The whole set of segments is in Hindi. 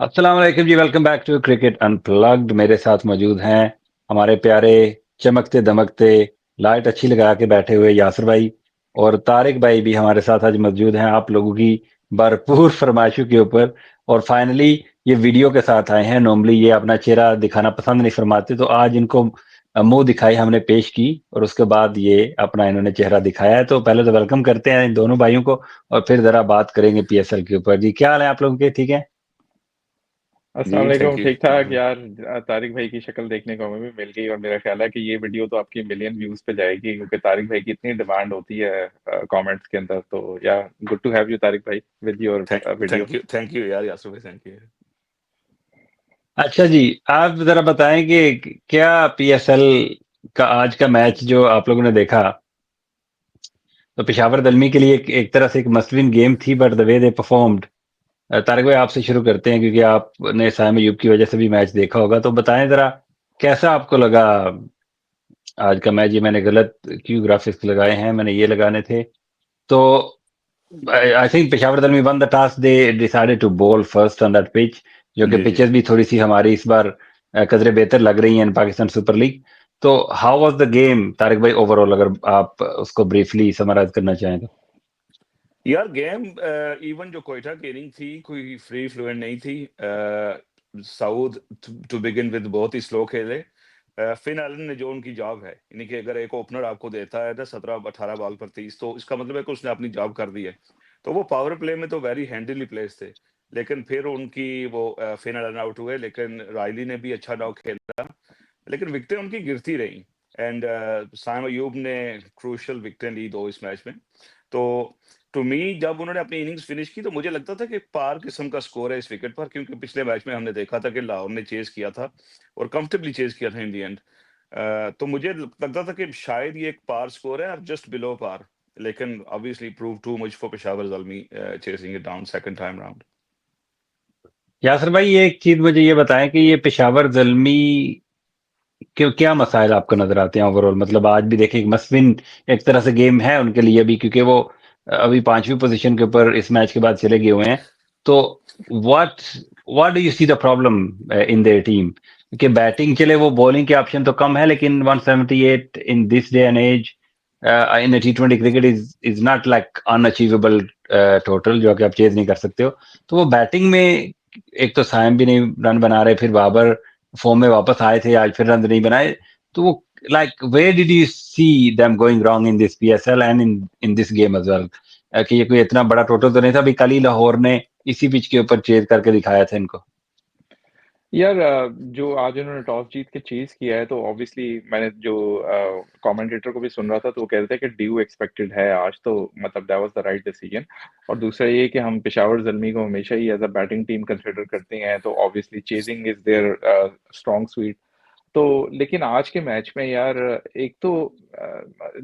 अस्सलाम वालेकुम ji, welcome back to cricket unplugged. मेरे साथ मौजूद हैं हमारे प्यारे चमकते दमकते लाइट अच्छी लगा के बैठे हुए यासिर भाई, और तारिक भाई भी हमारे साथ आज मौजूद हैं आप लोगों की भरपूर फरमाइशों के ऊपर। और फाइनली ये वीडियो के साथ आए हैं। नॉर्मली ये अपना चेहरा दिखाना पसंद नहीं फरमाते, तो आज इनको मुंह दिखाई हमने पेश की और उसके बाद ये अपना इन्होंने चेहरा दिखाया है। तो पहले तो वेलकम करते हैं इन दोनों भाइयों को और फिर जरा बात करेंगे पीएसएल के ऊपर। जी, क्या हाल है आप लोगों के? ठीक है? अस्सलाम जी, वालेकुम, थैंक यू, ठीक थैंक ठाक यू। यार। तारिक भाई की शक्ल देखने को हमें भी मिल गई और मेरा ख्याल है कि ये वीडियो तो आपकी मिलियन व्यूज पे जाएगी क्योंकि तारिक भाई की इतनी डिमांड होती है कमेंट्स के अंदर। तो yeah good to have you Tariq भाई with your thank video. Thank you यार यासर भाई, थैंक यू। अच्छा जी, आप ज़रा बताएँ कि क्या पीएसएल का आज का मैच जो आप लोगों ने देखा, तो पेशावर दलमी के लिए एक तरह से एक मस्ट विन गेम थी, but the way they performed. Tariq भाई, आपसे शुरू करते हैं क्योंकि आपने साइम अयूब की वजह से भी मैच देखा होगा। तो बताएं ज़रा, कैसा आपको लगा आज का मैच? ये मैंने गलत क्यों ग्राफिक्स लगाए हैं, मैंने ये लगाने थे। तो आई थिंक पेशावर दल में won the toss, they decided to bowl first on that pitch, जो कि जी, जी। पिचेस भी थोड़ी सी हमारी इस बार कदरे बेहतर लग रही हैं पाकिस्तान सुपर लीग। तो how was the game Tariq भाई ओवरऑल, अगर आप उसको ब्रीफली समराइज करना चाहें तो? यार गेम इवन जो क्वेटा की इनिंग थी, कोई फ्री फ्लुएंट नहीं थी। साउथ टू बिगिन विद बहुत ही स्लो खेले। फिन एलन ने जो उनकी जॉब है, यानी कि अगर एक ओपनर आपको देता है ना 17-18 बॉल पर 30, तो इसका मतलब है कि उसने अपनी जॉब कर दी है। तो वो पावर प्ले में तो वेरी हैंडीली प्लेस थे। लेकिन फिर उनकी वो फिन एलन आउट हुए, लेकिन रायली ने भी अच्छा नॉक खेला, लेकिन विकेटें उनकी गिरती रही। एंड साइम अयूब ने क्रूशियल विकेटें ली दो इस मैच में। तो टू मी जब उन्होंने अपनी इनिंग्स फिनिश की तो मुझे लगता था कि पार किस्म का स्कोर है इस विकेट पर, क्योंकि पिछले मैच में हमने देखा था कि लाहौर ने चेज किया था और कंफर्टेबली चेज किया था इन दी एंड। तो मुझे लगता था कि शायद ये एक पार स्कोर है और जस्ट बिलो पार, लेकिन obviously prove too much for Peshawar Zalmi chasing it down second time round. Yasir भाई, ये एक चीज मुझे ये बताएं कि ये पेशावर जल्मी क्यों, क्या मसाइल आपको नजर आते हैं ओवरऑल? मतलब आज भी देखिए, मसविन एक तरह से गेम है उनके लिए भी, क्योंकि वो अभी 5वीं पोजीशन के ऊपर इस मैच के बाद चले गए हुए हैं। तो what what do you see the problem in their team? कि बैटिंग चले, वो बॉलिंग के ऑप्शन तो कम है, लेकिन 178 in this day and age in टी20 cricket is not like unachievable total, जो कि आप चेज नहीं कर सकते हो। तो वो बैटिंग में एक तो साइम भी नहीं रन बना रहे, फिर बाबर फॉर्म में वापस आए थे, आज फिर रन नहीं बनाए। तो वो like where did you see them going wrong in this PSL and in this game as well? कि ये कोई इतना बड़ा टोटल तो नहीं था, अभी कल ही लाहौर ने इसी पिच के ऊपर चेज करके दिखाया था इनको। यार जो आज उन्होंने टॉस जीत के चेज किया है तो ऑब्वियसली मैंने जो कमेंटेटर को भी सुन रहा था तो वो कह रहे थे कि ड्यू एक्सपेक्टेड है आज, तो मतलब that was the right decision. और दूसरा ये कि हम पेशावर जल्मी को हमेशा ही as a batting team consider करते हैं, तो obviously chasing is their strong suit. तो लेकिन आज के मैच में यार एक तो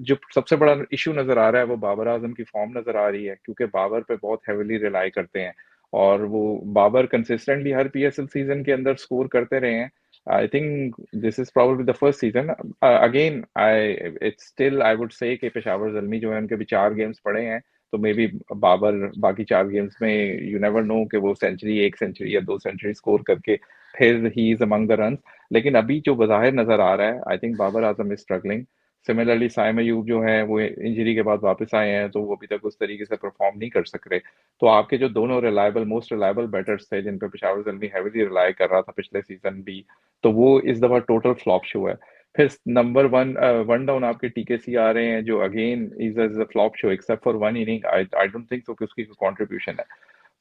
जो सबसे बड़ा इशू नजर आ रहा है वो बाबर आजम की फॉर्म नजर आ रही है, क्योंकि बाबर पे बहुत हेविली रिलाई करते हैं और वो बाबर कंसिस्टेंटली हर पीएसएल सीजन के अंदर स्कोर करते रहे हैं। I think this is probably the first season again I it's still I would say कि पेशावर जल्मी जो है उनके भी 4 गेम्स पड़े हैं, तो मे बी बाबर बाकी 4 गेम्स में यू नेवर नो कि वो सेंचुरी, 1 सेंचुरी या 2 सेंचुरी स्कोर करके फिर he is among the run. लेकिन अभी जो बाहर नजर आ रहा है I think Babar Azam is struggling. Similarly Saim Ayub जो है वो इंजरी के बाद वापस आए हैं तो वो अभी तक उस तरीके से परफॉर्म नहीं कर सक रहे। तो आपके जो दोनों रिलायबल मोस्ट रिलायबल बैटर्स थे जिन पे पेशावर जल्मी हैवीली रिलाई कर रहा था पिछले सीजन भी, तो वो इस दफा टोटल फ्लॉप शो है। फिर नंबर वन डाउन आपके टीकेसी आ रहे हैं जो again is a flop show except for one inning. I I don't think so कि उसकी कोई कंट्रीब्यूशन है।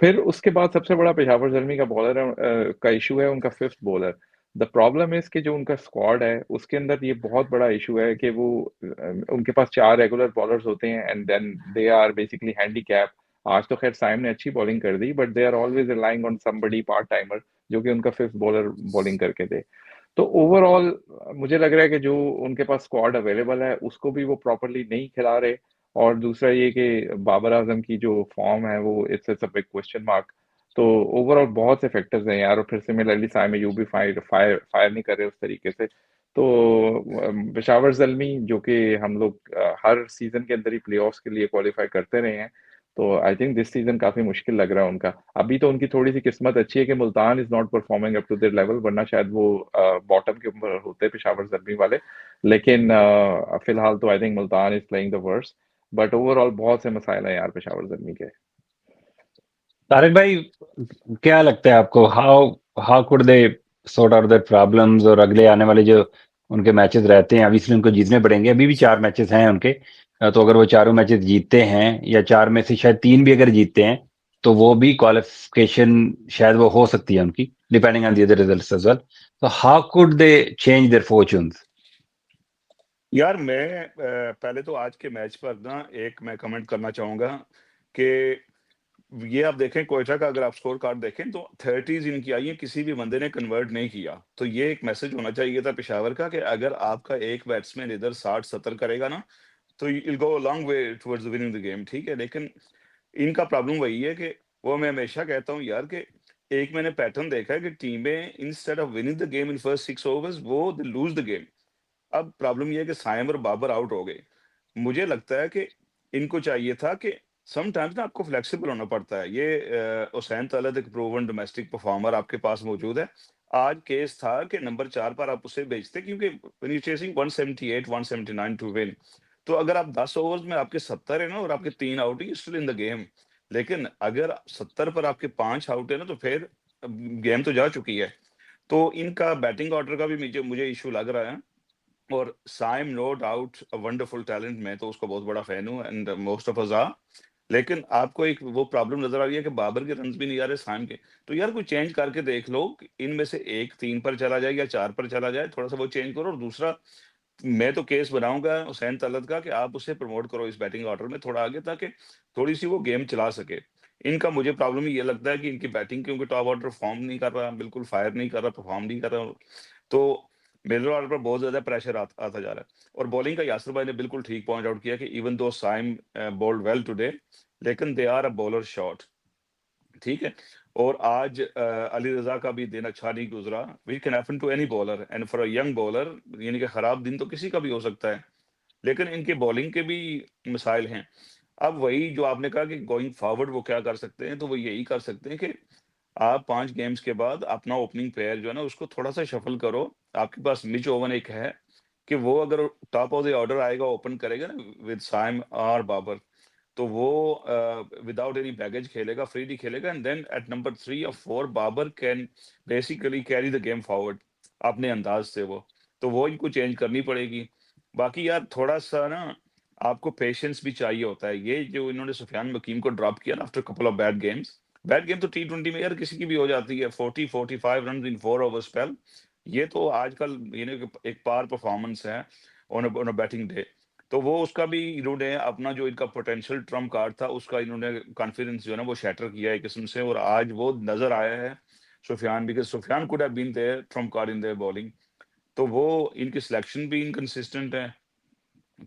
फिर उसके बाद सबसे बड़ा पेशावर जर्मी का बॉलर का इशू है उनका fifth bowler. The problem is कि जो उनका स्क्वाड है उसके अंदर ये बहुत बड़ा इशू है कि वो उनके पास 4 रेगुलर बॉलर्स होते हैं and then they are basically handicap. आज तो खैर साइम ने अच्छी बॉलिंग कर दी but they are always relying on somebody part timer जो कि उनका फिफ्थ बॉलर बॉलिंग करके दे। तो ओवरऑल मुझे लग रहा है कि जो उनके पास स्क्वाड अवेलेबल है उसको भी वो प्रॉपरली नहीं खिला रहे। और दूसरा ये कि बाबर आजम की जो फॉर्म है वो it's it's a big question mark. तो ओवरऑल बहुत से फैक्टर्स हैं यार, और फिर सिमिलरली साइम अयूब भी फायर फायर फायर नहीं कर रहे उस तरीके से। तो पेशावर जल्मी जो कि हम लोग हर सीजन के अंदर ही प्लेऑफ्स के लिए क्वालिफाई करते रहे हैं, तो आई थिंक दिस सीजन काफी मुश्किल लग रहा है उनका। अभी तो उनकी थोड़ी सी किस्मत अच्छी है कि Multan is not performing up to their level, वरना शायद वो बॉटम के ऊपर होते पेशावर जर्मी वाले। लेकिन फिलहाल तो I think Multan is playing the worst. But overall बहुत से मसाइल हैं यार पेशावर जर्मी के। तारिक भाई, क्या लगता है आपको, how how could they sort out their problems, और अगले आने वाले जो उनके मैचेस रहते हैं, ऑब्वियसली उनको जीतने पड़ेंगे, अभी भी 4 मैचेस हैं उनके, तो अगर वो चारों मैचेस जीतते हैं, या 4 में से शायद 3 भी अगर जीतते हैं, तो वो भी क्वालिफिकेशन शायद वो हो सकती है उनकी, depending on the other results as well. तो how could they change their fortunes? यार मैं पहले तो आज के मैच पर ना एक मैं कमेंट करना चाहूंगा कि ये आप देखें कोयटा का, अगर आप स्कोर कार्ड देखें तो 30s इनकी आई है, किसी भी बंदे ने कन्वर्ट नहीं किया। तो ये एक मैसेज होना चाहिए था पेशावर का कि अगर आपका एक बैट्समैन इधर 60-70 करेगा ना, तो will go long way towards winning the game, ठीक है। लेकिन इनका प्रॉब्लम वही है कि वो मैं हमेशा कहता हूँ यार कि एक मैंने पैटर्न देखा है कि टीमें instead of winning the game in first 6 overs वो दे लूज द गेम। अब प्रॉब्लम ये है कि साइम और बाबर आउट हो गए। मुझे लगता है कि इनको चाहिए था कि समटाइम्स ना आपको फ्लेक्सिबल होना पड़ता है। ये हुसैन तलत एक प्रूवन डोमेस्टिक परफॉर्मर आपके पास मौजूद है। आज केस था कि नंबर 4 पर आप उसे भेजते, क्योंकि when you chasing 178 179 to win, तो अगर आप 10 ओवर्स में आपके 70 है ना और आपके 3 आउट है, स्टिल इन द गेम। लेकिन अगर 70 पर आपके 5 आउट है ना, तो फिर गेम तो जा चुकी है। तो इनका बैटिंग ऑर्डर का भी मुझे मुझे इशू लग रहा है। और Saim no doubt a wonderful talent, मैं तो उसका बहुत बड़ा फैन हूँ and most of us are. लेकिन आपको एक वो प्रॉब्लम नजर आ रही है कि बाबर के रन्स भी नहीं आ रहे साइम के। तो यार कोई चेंज करके देख लो कि इनमें से एक 3 पर चला जाए या 4 पर चला जाए, थोड़ा सा वो चेंज करो। और दूसरा, मैं तो केस बनाऊंगा हुसैन तलत का कि आप उसे प्रमोट करो इस बैटिंग ऑर्डर में थोड़ा आगे, ताकि थोड़ी सी वो गेम चला सके। इनका मुझे प्रॉब्लम ये लगता है कि इनकी बैटिंग, क्योंकि टॉप ऑर्डर फॉर्म नहीं कर रहा, बिल्कुल फायर नहीं कर रहा, परफॉर्म नहीं कर रहा। तो मिडल ऑर्डर पर बहुत ज्यादा प्रेशर आता जा रहा है। और बॉलिंग का यासिर भाई ने बिल्कुल ठीक पॉइंट आउट किया कि even though Saim bold well today, लेकिन they are a bowler short, ठीक है। और आज अली रजा का भी दिन अच्छा नहीं गुजरा, which can happen to any bowler and for a young bowler, यानी कि खराब दिन तो किसी का भी हो सकता है। लेकिन इनके बॉलिंग के भी मिसाइल हैं। अब वही जो आपने कहा कि गोइंग फॉरवर्ड वो क्या कर सकते हैं, तो वो यही कर सकते हैं कि आप 5 गेम्स के बाद अपना ओपनिंग पेयर जो है ना उसको थोड़ा-सा शफल करो। आपके पास मिच ओवन एक है कि वो अगर टॉप ऑफ द ऑर्डर आएगा, ओपन करेगा ना विद साइम और बाबर, तो वो विदाउट एनी बैगेज खेलेगा, फ्रीली खेलेगा एंड देन एट नंबर 3 और 4 Babar can basically carry the game forward अपने अंदाज से वो। तो वो इनको चेंज करनी पड़ेगी। बाकी यार थोड़ा-सा ना आपको पेशेंस भी चाहिए होता है। ये जो इन्होंने सुफियान वकीम को ड्रॉप किया ना after couple of bad game तो टी20 में यार किसी की भी हो जाती है। 40-45 रन इन 4 ओवर स्पेल, ये तो आजकल एक पार परफॉर्मेंस है ऑन अ बैटिंग डे। तो वो उसका भी इन्होंने अपना जो इनका पोटेंशियल ट्रम्प कार्ड था उसका इन्होंने कॉन्फिडेंस जो है ना वो शैटर किया है किस्म से, और आज वो नजर आया है Sufiyan, because Sufiyan could have been their trump card in their bowling. तो वो इनकी सिलेक्शन भी इनकंसिस्टेंट है,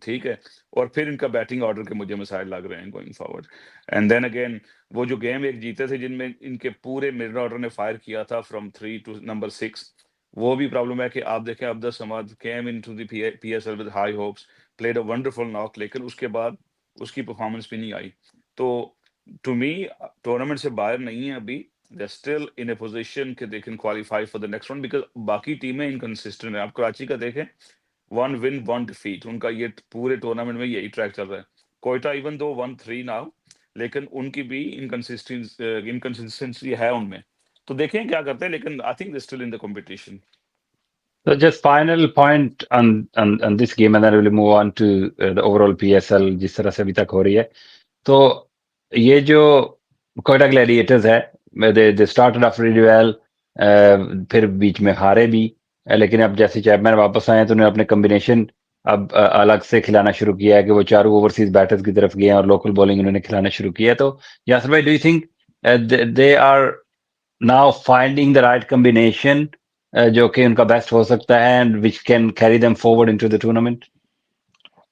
ठीक है। और फिर इनका बैटिंग ऑर्डर के मुझे मसाइल लग रहे हैं going forward. And then again वो जो गेम एक जीते थे जिनमें इनके पूरे मिडल ऑर्डर ने फायर किया था फ्रॉम 3 टू नंबर 6, वो भी प्रॉब्लम है कि आप देखें Abdul Samad came into the PSL with high hopes, played a wonderful knock, लेकिन उसके बाद उसकी परफॉर्मेंस भी नहीं आई। तो टू मी टूर्नामेंट से बाहर नहीं है अभी, they still in A position कि they can qualify for the next round, because बाकी टीमें इनकंसिस्टेंट है। आप कराची का देखें, 1 विन 1 डिफीट, उनका ये पूरे टूर्नामेंट में यही ट्रैक चल रहा है। कोयटा इवन दो 1-3 नाउ, लेकिन उनकी भी इनकंसिस्टेंसी है उनमें। तो देखें क्या करते हैं, लेकिन I think they still in the competition. So just final point on this game, and then we'll move on to the overall PSL जिस तरह से अभी तक हो रही है। तो ये जो कोयटा ग्लैडिएटर्स है, they started off really well, फिर बीच में हारे भी, लेकिन अब जैसे चैपमैन वापस आए तो उन्होंने अपने कॉम्बिनेशन अब अलग से खिलाना शुरू किया है कि वो चारों ओवरसीज बैटर्स की तरफ गए हैं और लोकल बॉलिंग उन्होंने खिलाना शुरू किया। तो यासर भाई, do you think they are now finding the right combination जो कि उनका बेस्ट हो सकता है and which can carry them forward into the tournament?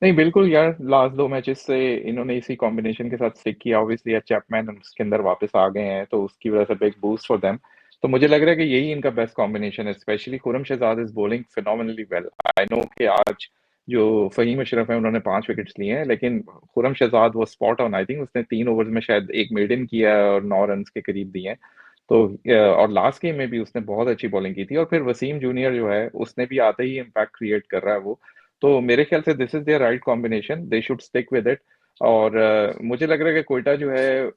नहीं बिल्कुल यार, लास्ट 2 मैचेस से इन्होंने इसी कॉम्बिनेशन के साथ स्टिक किया। ऑब्वियसली यार चैपमैन उसके अंदर वापस आ गए हैं तो उसकी वजह से बिग बूस्ट फॉर देम। तो मुझे लग रहा है कि यही इनका बेस्ट कॉम्बिनेशन है। Especially Khurram Shahzad is bowling phenomenally well. I know कि आज जो फ़हीम अशरफ है उन्होंने 5 विकेट्स लिए हैं, लेकिन खुर्रम शहजाद वो स्पॉट ऑन, आई थिंक उसने 3 ओवर्स में शायद 1 मेडन किया है और 9 रन्स के करीब दिए हैं। तो और लास्ट गेम में भी उसने बहुत अच्छी बॉलिंग की थी, और फिर वसीम जूनियर जो है उसने भी आते ही इम्पैक्ट क्रिएट कर रहा है वो। तो मेरे ख्याल से this is their right combination, they should stick with it. और मुझे लग रहा है कि कोयटा जो है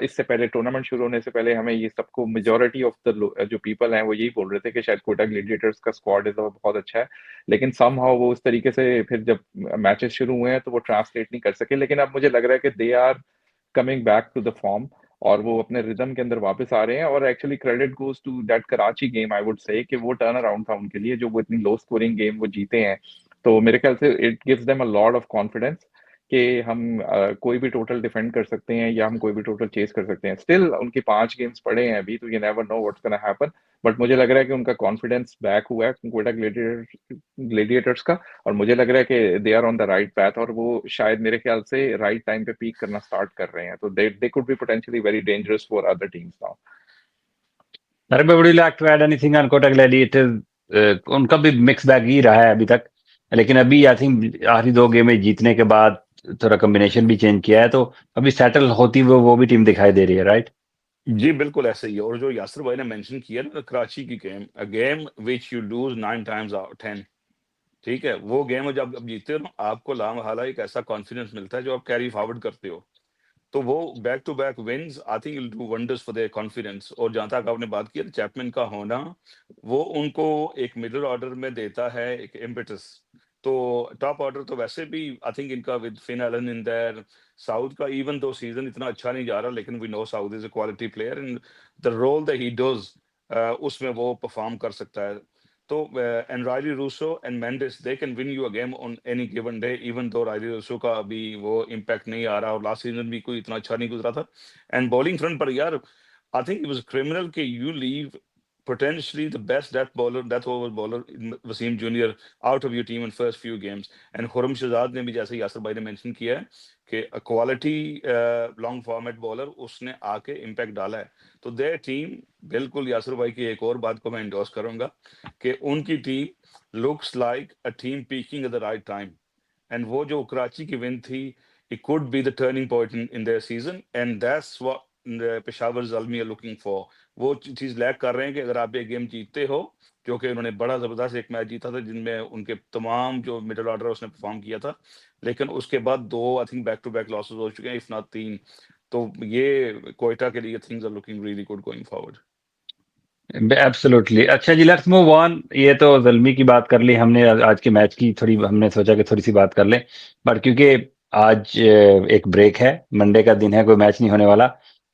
इससे पहले टूर्नामेंट शुरू होने से पहले हमें ये सबको मेजॉरिटी ऑफ द जो पीपल हैं वो यही बोल रहे थे कि शायद कोयटा ग्लेडिएटर्स का स्क्वाड इज बहुत अच्छा है, लेकिन समहाउ वो उस तरीके से फिर जब मैचेस शुरू हुए हैं तो वो ट्रांसलेट नहीं कर सके। लेकिन अब मुझे लग रहा है कि they are coming back to the form, और वो अपने रिदम के अंदर वापस आ रहे हैं। और actually credit goes to that Karachi game, I would say कि वो टर्न अराउंड था उनके लिए, जो वो इतनी लो स्कोरिंग गेम वो जीते हैं। तो मेरे ख्याल से it gives them a lot of confidence कि हम कोई भी टोटल डिफेंड कर सकते हैं या हम कोई भी टोटल चेस कर सकते हैं। स्टिल उनकी 5 गेम्स पड़े हैं अभी, तो you never know what's gonna happen. But मुझे लग रहा है कि उनका कॉन्फिडेंस बैक हुआ है कोयटा ग्लेडिएटर्स का, और मुझे लग रहा है कि they are on the right path, और वो शायद मेरे ख्याल से राइट टाइम पे पीक करना स्टार्ट कर रहे हैं। तो they could be potentially very dangerous for other teams now. अरे would you like to add anything on Kotak Gladiators? उनका भी मिक्स बैग ही रहा है अभी तक, लेकिन अभी आई थिंक आखिरी 2 गेम में जीतने के बाद थोड़ा कॉम्बिनेशन भी चेंज किया है, तो अभी सेटल होती वो भी टीम दिखाई दे रही है, राइट? जी, बिल्कुल ऐसे ही है। और जो यासिर भाई ने मेंशन किया ना कराची की game, a game which you lose 9 times out of 10, ठीक है? वो गेम जब आप जीतते हो ना, आपको लामहला एक ऐसा कॉन्फिडेंस मिलता है जो आप कैरी फॉरवर्ड करते हो। तो वो back to back wins I think will do wonders for their confidence. और जहाँ तक आपने बात की चैपमैन का होना, वो उनको एक मिडल ऑर्डर में देता है एक इम्पेटस। तो टॉप ऑर्डर तो वैसे भी आई थिंक इनका with Finn Allen in there, Saud का इवन दो सीजन इतना अच्छा नहीं जा रहा, लेकिन we know Saud is a quality player and the role that he does उसमें वो परफॉर्म कर सकता है। तो and Rilee Rossouw and Mendis they can win you a game on any given day, even though Rilee Rossouw का अभी वो इम्पैक्ट नहीं आ रहा और लास्ट सीजन भी कोई इतना अच्छा नहीं गुजरा था। एंड बॉलिंग फ्रंट पर यार I think it was criminal कि you leave potentially the best death over bowler in Wasim Junior out of your team in first few games. And Khurram Shahzad ने भी जैसे यासर भाई ने मेंशन किया है कि क्वालिटी लॉन्ग फॉर्मेट बॉलर उसने आके इम्पैक्ट डाला है। तो देयर टीम, बिल्कुल यासर भाई की एक और बात को मैं एंडोर्स करूंगा कि उनकी team looks like a team peaking at the right time. And वो जो कराची की विन थी, it could be the turning point in their season, and that's what Peshawar Zalmi are looking for. वो चीज़ लैक कर रहे हैं कि अगर आप ये गेम जीतते हो, क्योंकि उन्होंने बड़ा ज़बरदस्त एक मैच जीता था जिनमें उनके तमाम जो मिडल ऑर्डर उसने परफॉर्म किया था, लेकिन उसके बाद 2 I think back to back losses हो चुके हैं, इफ नॉट 3। तो ये कोयटा के लिए things are looking really good going forward. Absolutely. अच्छा जी, लेट्स मूव ऑन। ये तो ज़ल्मी की बात कर ली हमने, आज के मैच की थोड़ी हमने सोचा कि थोड़ी सी बात कर लें, बट क्योंकि आज एक ब्रेक है, मंडे का दिन है, कोई मैच नहीं होने वाला,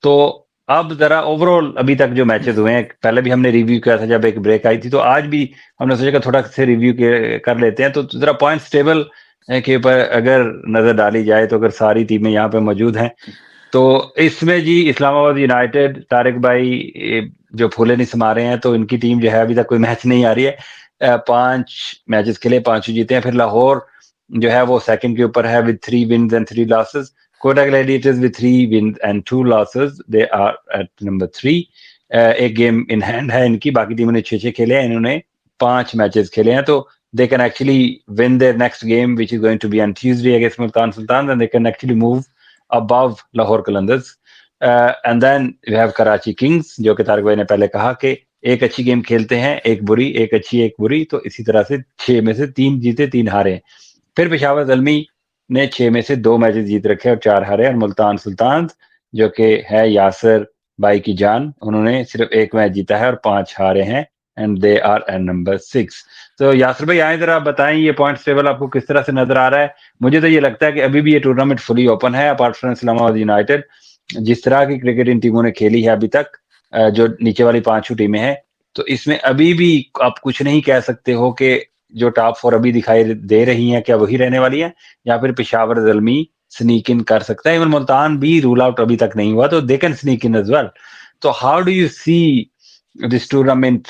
तो अब जरा ओवरऑल अभी तक जो मैचेस हुए हैं, पहले भी हमने रिव्यू किया था जब एक ब्रेक आई थी, तो आज भी हमने सोचा कि थोड़ा से रिव्यू कर लेते हैं। तो जरा पॉइंट्स टेबल के ऊपर अगर नजर डाली जाए, तो अगर सारी टीमें यहाँ पे मौजूद हैं, तो इसमें जी इस्लामाबाद यूनाइटेड, तारिक भाई जो फूले नहीं समा रहे हैं, तो इनकी टीम जो है अभी तक कोई मैच नहीं आ रही है। 5 मैचेस खेले, 5 जीते हैं। फिर लाहौर जो है वो सेकंड के ऊपर है with 3 wins and 3 losses. Quetta Gladiators with 3 wins and 2 losses, they are at number 3। एक गेम इन हैंड है इनकी, बाकी टीमों ने 6-6 खेले हैं, इन्होंने 5 मैचेस खेले हैं, तो they can actually win their next game, which is going to be on Tuesday against Multan Sultan, and they can actually move above Lahore Qalandars. And then we have Karachi Kings, जो कि तारिक भाई ने पहले कहा कि एक अच्छी गेम खेलते हैं, एक बुरी, एक अच्छी एक बुरी, तो इसी तरह से 6 में से 3 जीते 3 हारे। फिर पेशावर ज़ल्मी ने 6 में से 2 मैचेस जीत रखे और 4 हारे। और मुल्तान सुल्तान जो कि है यासर भाई की जान, उन्होंने सिर्फ 1 मैच जीता है और 5 हारे हैं, and they are at number 6। तो यासर भाई आए जरा बताएं, ये पॉइंट्स टेबल आपको किस तरह से नजर आ रहा है? मुझे तो ये लगता है कि अभी भी ये टूर्नामेंट फुली ओपन है, अपार्ट फ्रॉम इस्लामाबाद यूनाइटेड। जिस तरह की क्रिकेट इन टीमों ने खेली है अभी तक, जो नीचे वाली 5 टीमें हैं, तो इसमें अभी भी आप कुछ नहीं कह सकते हो कि जो टॉप 4 अभी दिखाई दे रही हैं, क्या वही रहने वाली है, या फिर पेशावर ज़ल्मी स्नीक इन कर सकता है। इवन मुल्तान भी रूल आउट अभी तक नहीं हुआ, तो they can sneak in as well. तो how do you see this tournament?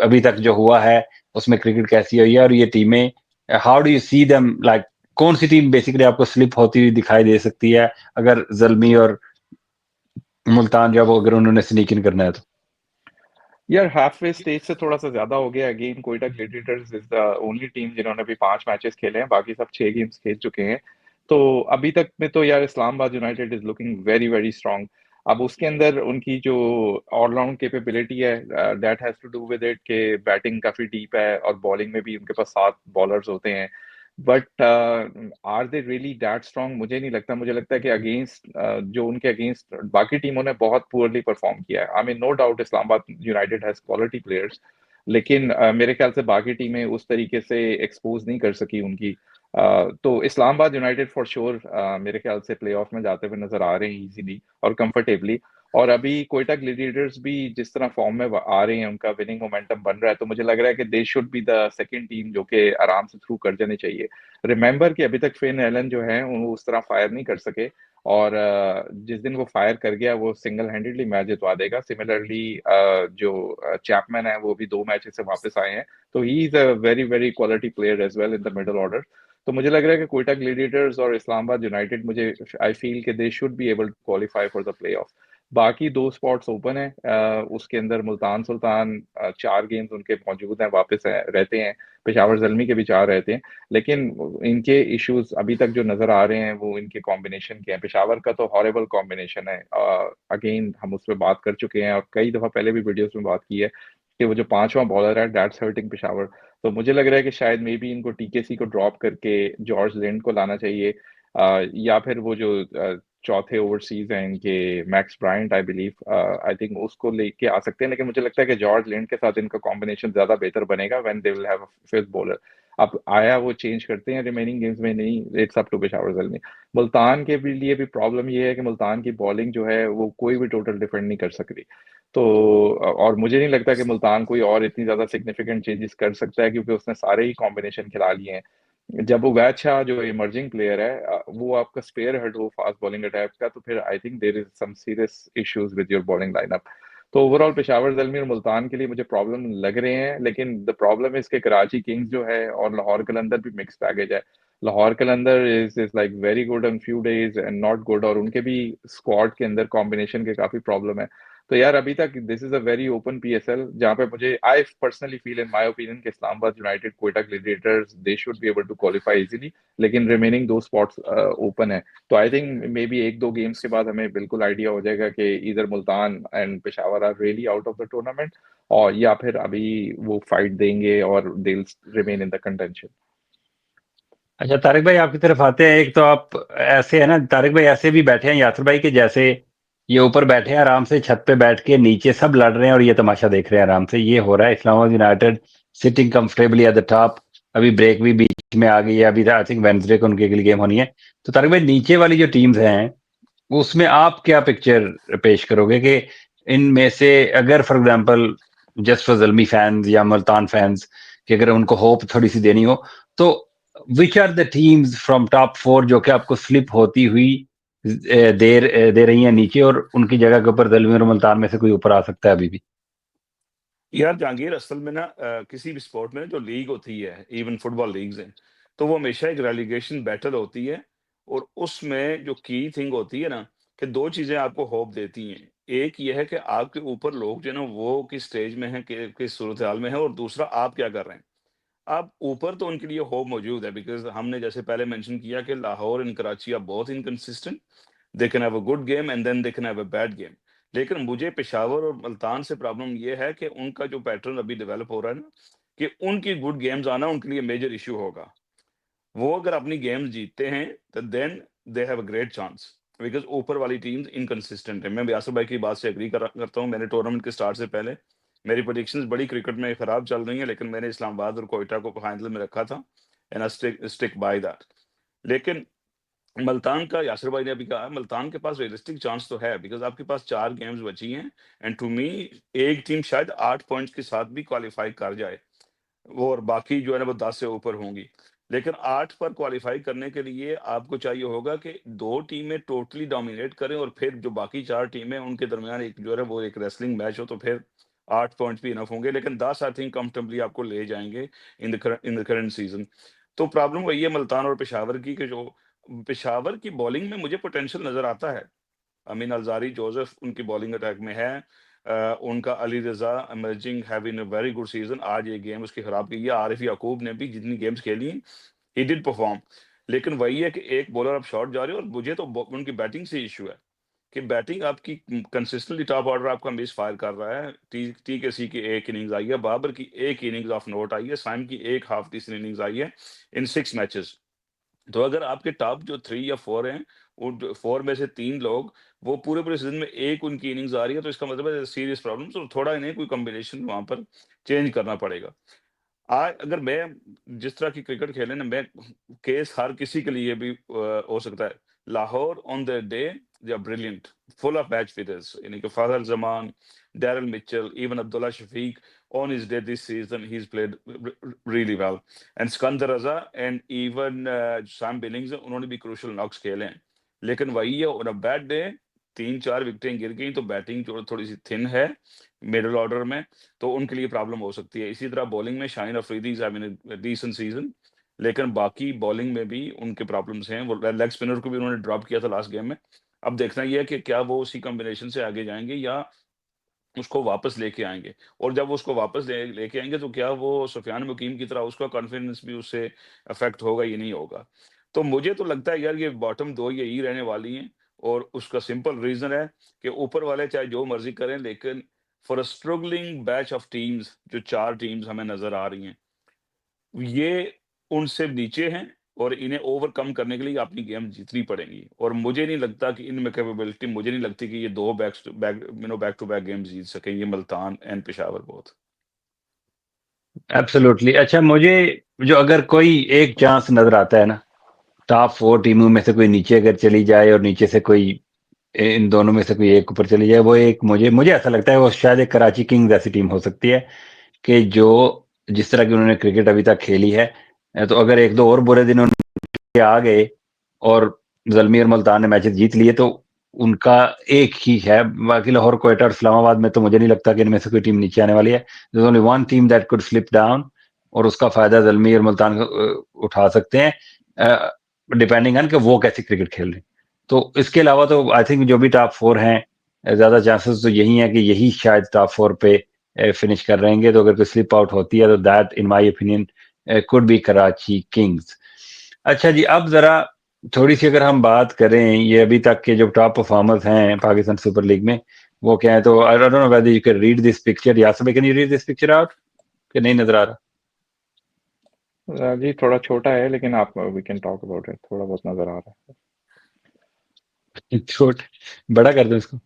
अभी तक जो हुआ है उसमें क्रिकेट कैसी हुई है, और ये टीमें, how do you see them, like कौन सी टीम बेसिकली आपको स्लिप होती हुई दिखाई दे सकती है अगर ज़ल्मी और मुल्तान जब अगर उन्होंने स्नीक इन करना है तो? यार हाफवे स्टेज से थोड़ा सा ज्यादा हो गया। Again Quetta Gladiators is the only team जिन्होंने अभी 5 मैचेस खेले हैं, बाकी सब 6 गेम्स खेल चुके हैं। तो अभी तक में तो यार Islamabad United is looking very very strong. अब उसके अंदर उनकी जो ऑलराउंड कैपेबिलिटी है, that has to do with it के बैटिंग काफी डीप है और बॉलिंग में भी उनके पास 7 बॉलर्स होते हैं। But are they really that strong? मुझे नहीं लगता। मुझे लगता है कि अगेंस्ट जो उनके अगेंस्ट बाकी टीमों ने बहुत पुअरली परफॉर्म किया है। I mean no doubt Islamabad United has quality players, लेकिन मेरे ख्याल से बाकी टीमें उस तरीके से एक्सपोज नहीं कर सकी उनकी। तो इस्लामाबाद यूनाइटेड फॉर श्योर मेरे ख्याल से प्लेऑफ में जाते हुए नजर आ रहे हैं इजीली और कंफर्टेबली। और अभी कोयटा ग्लैडिएटर्स भी जिस तरह फॉर्म में आ रहे हैं, उनका विनिंग मोमेंटम बन रहा है, तो मुझे लग रहा है कि they should be the second team जो कि आराम से थ्रू कर जानी चाहिए। रिमेंबर कि अभी तक फिन एलन जो है वो उस तरह फायर नहीं कर सके, और जिस दिन वो फायर कर गया वो सिंगल हैंडेडली मैच जितवा देगा। सिमिलरली जो चैपमैन है वो भी 2 मैचेस से वापस आए हैं, तो he is a very very quality player as well in the middle order. तो मुझे लग रहा है कि कोयटा ग्लैडिएटर्स और इस्लामाबाद यूनाइटेड, मुझे आई फील कि they should be able to qualify for the play off. बाकी 2 स्पॉट्स ओपन है, उसके अंदर मुल्तान सुल्तान 4 गेम्स उनके मौजूद हैं, वापस रहते हैं। पेशावर जल्मी के भी 4 रहते हैं, लेकिन इनके इश्यूज अभी तक जो नजर आ रहे हैं वो इनके कॉम्बिनेशन के हैं। पेशावर का तो हॉरेबल कॉम्बिनेशन है। अगेन हम उस पर बात कर चुके हैं और कई दफा पहले भी वीडियोस में बात की है कि वो जो 5वां बॉलर है दैट्स हर्टिंग पेशावर। तो मुझे लग रहा है कि शायद मे बी इनको टीकेसी को ड्रॉप करके जॉर्ज लिंड को लाना चाहिए, या फिर वो जो चौथे ओवरसीज हैं इनके max Bryant I believe, I think उसको लेके आ सकते हैं। लेकिन मुझे लगता है कि जॉर्ज लिंड के साथ इनका कॉम्बिनेशन ज्यादा बेहतर बनेगा when they will have a fifth bowler. अब आया वो चेंज करते हैं रिमेनिंग गेम्स में, नहीं, it's up to Peshawar Zalmi. Multan के भी लिए भी प्रॉब्लम ये है कि मुल्तान की बॉलिंग जो है वो कोई भी टोटल डिफेंड नहीं कर सकती। तो और मुझे नहीं लगता कि मुल्तान कोई और इतनी ज्यादा सिग्निफिकेंट चेंजेस कर सकता है, क्योंकि उसने सारे ही कॉम्बिनेशन खिला लिए हैं। जब उवैद शाह जो इमर्जिंग प्लेयर है वो आपका स्पेयर हेड हो फास्ट बॉलिंग अटैक का, तो फिर I think there is some serious issues with your bowling lineup. तो ओवरऑल पेशावर जल्मी और मुल्तान के लिए मुझे प्रॉब्लम लग रहे हैं, लेकिन द प्रॉब्लम इज के कराची किंग्स जो है और लाहौर कलंदर भी मिक्स पैकेज है। Lahore Qalandar is like very good on few days and not good, और उनके भी स्क्वाड के अंदर कॉम्बिनेशन के काफी प्रॉब्लम है। तो यार अभी तक this is a very open PSL, जहां पे मुझे I personally feel in my opinion कि Islamabad United Quetta Gladiators they should be able to qualify easily, लेकिन रिमेनिंग 2 स्पॉट्स ओपन है। तो I think maybe 1-2 games के बाद हमें बिल्कुल आइडिया हो जाएगा कि इधर Multan and Peshawar are really out of the tournament, और या फिर अभी वो फाइट देंगे और they will remain in the contention. अच्छा तारिक भाई आपकी तरफ आते हैं। एक तो आप ऐसे है ना, तारिक भाई ऐसे भी बैठे हैं यासर भाई के जैसे, ये ऊपर बैठे हैं आराम से छत पे बैठ के, नीचे सब लड़ रहे हैं और ये तमाशा देख रहे हैं आराम से। ये हो रहा है Islamabad United sitting comfortably at the top. अभी ब्रेक भी बीच में आ गई है, अभी आई थिंक वेडनेसडे को उनके लिए गेम होनी है। तो तारिक भाई नीचे वाली जो टीम्स हैं उसमें आप क्या पिक्चर पेश करोगे कि इनमें से अगर for example just for Zalmi fans या मुल्तान फैंस कि अगर उनको होप थोड़ी सी देनी हो, तो which are the teams from top 4 जो कि आपको स्लिप होती हुई दे रही हैं नीचे, और उनकी जगह के ऊपर जल्मी और मुल्तान में से कोई ऊपर आ सकता है अभी भी? यार जहांगीर, असल में ना किसी भी स्पोर्ट में जो लीग होती है, इवन फुटबॉल लीग्स हैं, तो वो हमेशा एक रेलीगेशन बैटल होती है। और उसमें जो की थिंग होती है ना, कि दो चीजें आपको होप देती हैं। एक ये है कि आपके ऊपर लोग जो है ना वो किस स्टेज में हैं, किस सूरत हाल में है, और दूसरा आप क्या कर रहे हैं। आप ऊपर तो उनके लिए होप मौजूद है, बिकॉज हमने जैसे पहले मेंशन किया कि Lahore and Karachi are both inconsistent. They can have a good game and then they can have a bad game. लेकिन मुझे पेशावर और मुल्तान से प्रॉब्लम ये है कि उनका जो पैटर्न अभी डेवलप हो रहा है ना, कि उनकी गुड गेम्स आना उनके लिए मेजर इशू होगा। वो अगर अपनी गेम्स जीतते हैं तो then they have a great chance, because ऊपर वाली टीम्स इनकंसिस्टेंट है। मैं यासर भाई की बात से एग्री करता हूँ। मैंने टूर्नामेंट के स्टार्ट से पहले मेरी प्रेडिक्शंस बड़ी क्रिकेट में खराब चल रही हैं, लेकिन मैंने इस्लामाबाद और कोयटा को फाइनल में रखा था, and I stick by that. लेकिन मुल्तान का यासिर भाई ने अभी कहा, मुल्तान के पास रियलिस्टिक चांस तो है, बिकॉज आपके पास 4 गेम्स बची हैं। एंड टू मी एक टीम शायद 8 पॉइंट्स के साथ भी क्वालिफाई कर जाए, वो और बाकी जो है ना वो 10 से ऊपर होंगी। लेकिन 8 पर क्वालिफाई करने के लिए आपको चाहिए होगा कि 2 टीमें टोटली डोमिनेट करें, और फिर जो बाकी 4 टीमें उनके दरमियान एक जो है वो एक रेसलिंग मैच हो, तो फिर 8 पॉइंट्स भी इनफ होंगे। लेकिन 10 आई थिंक कंफर्टेबली आपको ले जाएंगे इन द करंट सीजन। तो प्रॉब्लम वही है मुल्तान और पेशावर की, कि जो पेशावर की बॉलिंग में मुझे पोटेंशियल नजर आता है। अमीन अलजारी जोसेफ उनकी बॉलिंग अटैक में है। उनका Ali Raza emerging having a very good season. आज ये गेम उसकी खराब की है। आरिफ याकूब ने भी जितनी गेम्स खेली ही डिड परफॉर्म, लेकिन वही है कि एक बॉलर अब शॉर्ट जा रहे हो और मुझे तो उनकी बैटिंग से इशू है कि बैटिंग आपकी कंसिस्टेंटली टॉप ऑर्डर आपका मिस फायर कर रहा है। टी के सी की एक इनिंग्स आई है, बाबर की एक इनिंग्स ऑफ नोट आई है, साइम की एक हाफ डिसेंट इनिंग्स आई है इन 6 मैचेस। तो अगर आपके टॉप जो 3 या 4 हैं, उन 4 में से 3 लोग वो पूरे सीजन में एक उनकी इनिंग्स आ रही है, तो इसका मतलब है सीरियस प्रॉब्लम्स, और थोड़ा इन्हें कोई कॉम्बिनेशन वहां पर चेंज करना पड़ेगा। आज अगर मैं जिस तरह की क्रिकेट खेले ना, मैं केस हर किसी के लिए भी हो सकता है। Lahore on the day they are brilliant, full of match fitters, यानी कि Fakhar Zaman, Daryl Mitchell, even Abdullah Shafique on his day this season he's played really well, and Skandar Raza and even Sam Billings उन्होंने भी क्रूशल नॉक्स खेले हैं। लेकिन वही है, ऑन अ बैड डे 3-4 विकेटें गिर गई तो बैटिंग जो थोड़ी सी थिन है मिडिल ऑर्डर में, तो उनके लिए प्रॉब्लम हो सकती है। इसी तरह बॉलिंग में Shaheen Afridi is having a decent season, लेकिन बाकी बॉलिंग में भी उनके प्रॉब्लम्स हैं। वो लेग स्पिनर को भी उन्होंने ड्रॉप किया था लास्ट गेम में। अब देखना ये है कि क्या वो उसी कॉम्बिनेशन से आगे जाएंगे या उसको वापस लेके आएंगे, और जब वो उसको वापस लेके आएंगे तो क्या वो सुफियान मुकीम की तरह उसका कॉन्फिडेंस भी उससे अफेक्ट होगा, ये नहीं होगा। तो मुझे तो लगता है यार ये बॉटम 2 यही रहने वाली हैं, और उसका सिंपल रीजन है कि ऊपर वाले चाहे जो मर्जी करें, लेकिन for a struggling batch of teams, जो 4 टीम्स हमें नजर आ रही हैं, ये उनसे नीचे हैं, और इन्हें ओवरकम करने के लिए अपनी गेम जीतनी पड़ेंगी। और मुझे नहीं लगता कि इनमें कैपेबिलिटी, मुझे नहीं लगती कि ये 2 बैक टू बैक गेम जीत सकेंगे Multan and Peshawar both. Absolutely. अच्छा, मुझे जो अगर कोई एक चांस नजर आता है ना, टॉप 4 टीमों में से कोई नीचे अगर चली जाए और नीचे से कोई इन दोनों में से कोई एक ऊपर चली जाए, वो एक मुझे मुझे ऐसा लगता है वो शायद एक कराची किंग्स ऐसी टीम हो सकती है कि जो जिस तरह की उन्होंने क्रिकेट अभी तक खेली है, तो अगर एक दो और बुरे दिन उनके आ गए और जलमी और मुल्तान ने मैचेस जीत लिए तो उनका एक ही है। बाकी लाहौर, क्वेटा और इस्लामाबाद में तो मुझे नहीं लगता कि इनमें से कोई टीम नीचे आने वाली है। There only one team that could slip down, और उसका फायदा जलमी और मुल्तान उठा सकते हैं, डिपेंडिंग ऑन कि वो कैसे क्रिकेट खेल रहे हैं। तो इसके अलावा तो आई थिंक जो भी टॉप 4 हैं, ज्यादा चांसेस तो यही है कि यही शायद टॉप 4 पे फिनिश कर रहेंगे। तो अगर कोई स्लिप आउट होती है तो that in my opinion could be Karachi Kings. अच्छा जी, अब जरा थोड़ी सी अगर हम बात करें ये अभी तक के जो टॉप परफॉर्मर्स हैं पाकिस्तान सुपर लीग में, वो क्या है, तो I don't know whether you can read this picture. Yasir, can you read this picture out कि नहीं नजर आ रहा? जी थोड़ा छोटा है, लेकिन आप we can talk about it, थोड़ा बहुत नजर आ रहा है। छोट बड़ा कर दो इसको।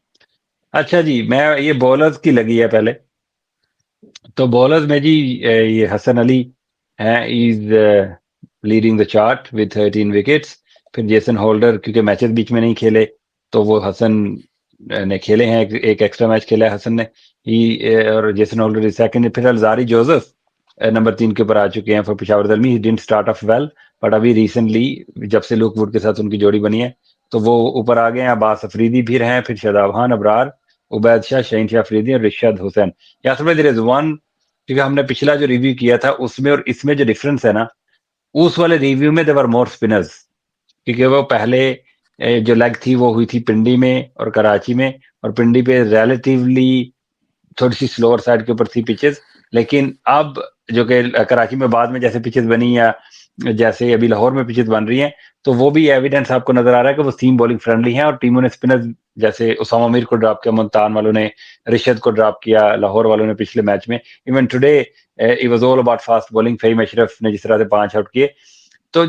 अच्छा जी, मैं ये बॉलर्स की लगी है पहले। तो बॉलर्स में जी ये हसन अली है, is leading the chart with 13 wickets. फिर जेसन होल्डर, क्योंकि मैचेस बीच में नहीं खेले तो वो हसन ने खेले हैं, एक एक्स्ट्रा मैच खेला है हसन ने ही, और जेसन होल्डर इज सेकंड। फिर अलजारी जोसेफ नंबर 3 के ऊपर आ चुके हैं for Peshawar Zalmi. He didn't start of well, but अभी रिसेंटली जब से लुक वुड के साथ उनकी जोड़ी बनी है तो वो ऊपर आ गए हैं। अब्बास अफरीदी भी हैं, फिर शादाब खान, अबरार, उबैद शाह, शहीन शाह अफरीदी और रिशाद हुसैन। यासर भाई, देयर इज वन, क्योंकि हमने पिछला जो रिव्यू किया था उसमें और इसमें जो डिफरेंस है ना, उस वाले रिव्यू में देवर मोर स्पिनर्स, क्योंकि वो पहले जो लेग थी वो हुई थी पिंडी में और कराची में, और पिंडी पे रिलेटिवली थोड़ी सी स्लोअर साइड के ऊपर थी पिचेस। लेकिन अब जो कि कराची में बाद में जैसे पिचेस बनी या जैसे अभी लाहौर में पिचेस बन रही हैं, तो वो भी एविडेंस आपको नजर आ रहा है कि वो सीम बॉलिंग फ्रेंडली हैं, और टीमों ने स्पिनर्स जैसे उसामा मीर को ड्रॉप किया, मुल्तान वालों ने रिशद को ड्रॉप किया, लाहौर वालों ने पिछले मैच में। Even today it was all about fast bowling. Faheem Ashraf ने जिस तरह से 5 आउट किए, तो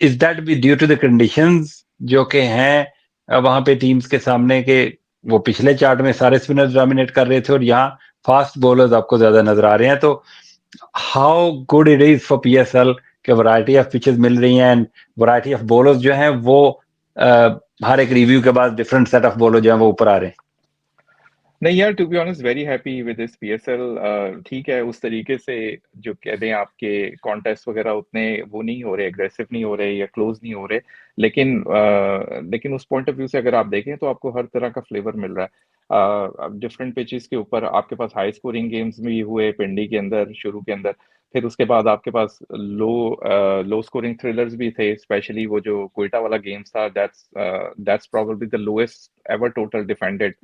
is that be due to the conditions जो कि हैं वहां पे टीम्स के सामने के, वो पिछले चार्ट में सारे स्पिनर्स डोमिनेट कर रहे थे और यहाँ फास्ट बॉलर्स आपको ज्यादा नजर आ रहे हैं। तो how good it is for PSL कि वैरायटी ऑफ पिचेस मिल रही हैं, एंड वैरायटी ऑफ बॉलर्स जो हैं वो हर एक रिव्यू के बाद डिफरेंट सेट ऑफ बॉलर जो हैं वो ऊपर आ रहे हैं। नहीं यार, to be honest very happy with this PSL. ठीक है, उस तरीके से जो कहते हैं आपके कॉन्टेस्ट वगैरह उतने वो नहीं हो रहे, एग्रेसिव नहीं हो रहे या क्लोज नहीं हो रहे, लेकिन उस पॉइंट ऑफ व्यू से अगर आप देखें तो आपको हर तरह का फ्लेवर मिल रहा है। डिफरेंट पिचेस के ऊपर आपके पास हाई स्कोरिंग गेम्स भी हुए पिंडी के अंदर शुरू के अंदर, फिर उसके बाद आपके पास लो स्कोरिंग थ्रिलर्स भी थे, स्पेशली वो जो क्वेटा वाला गेम था, that's probably the lowest ever total defended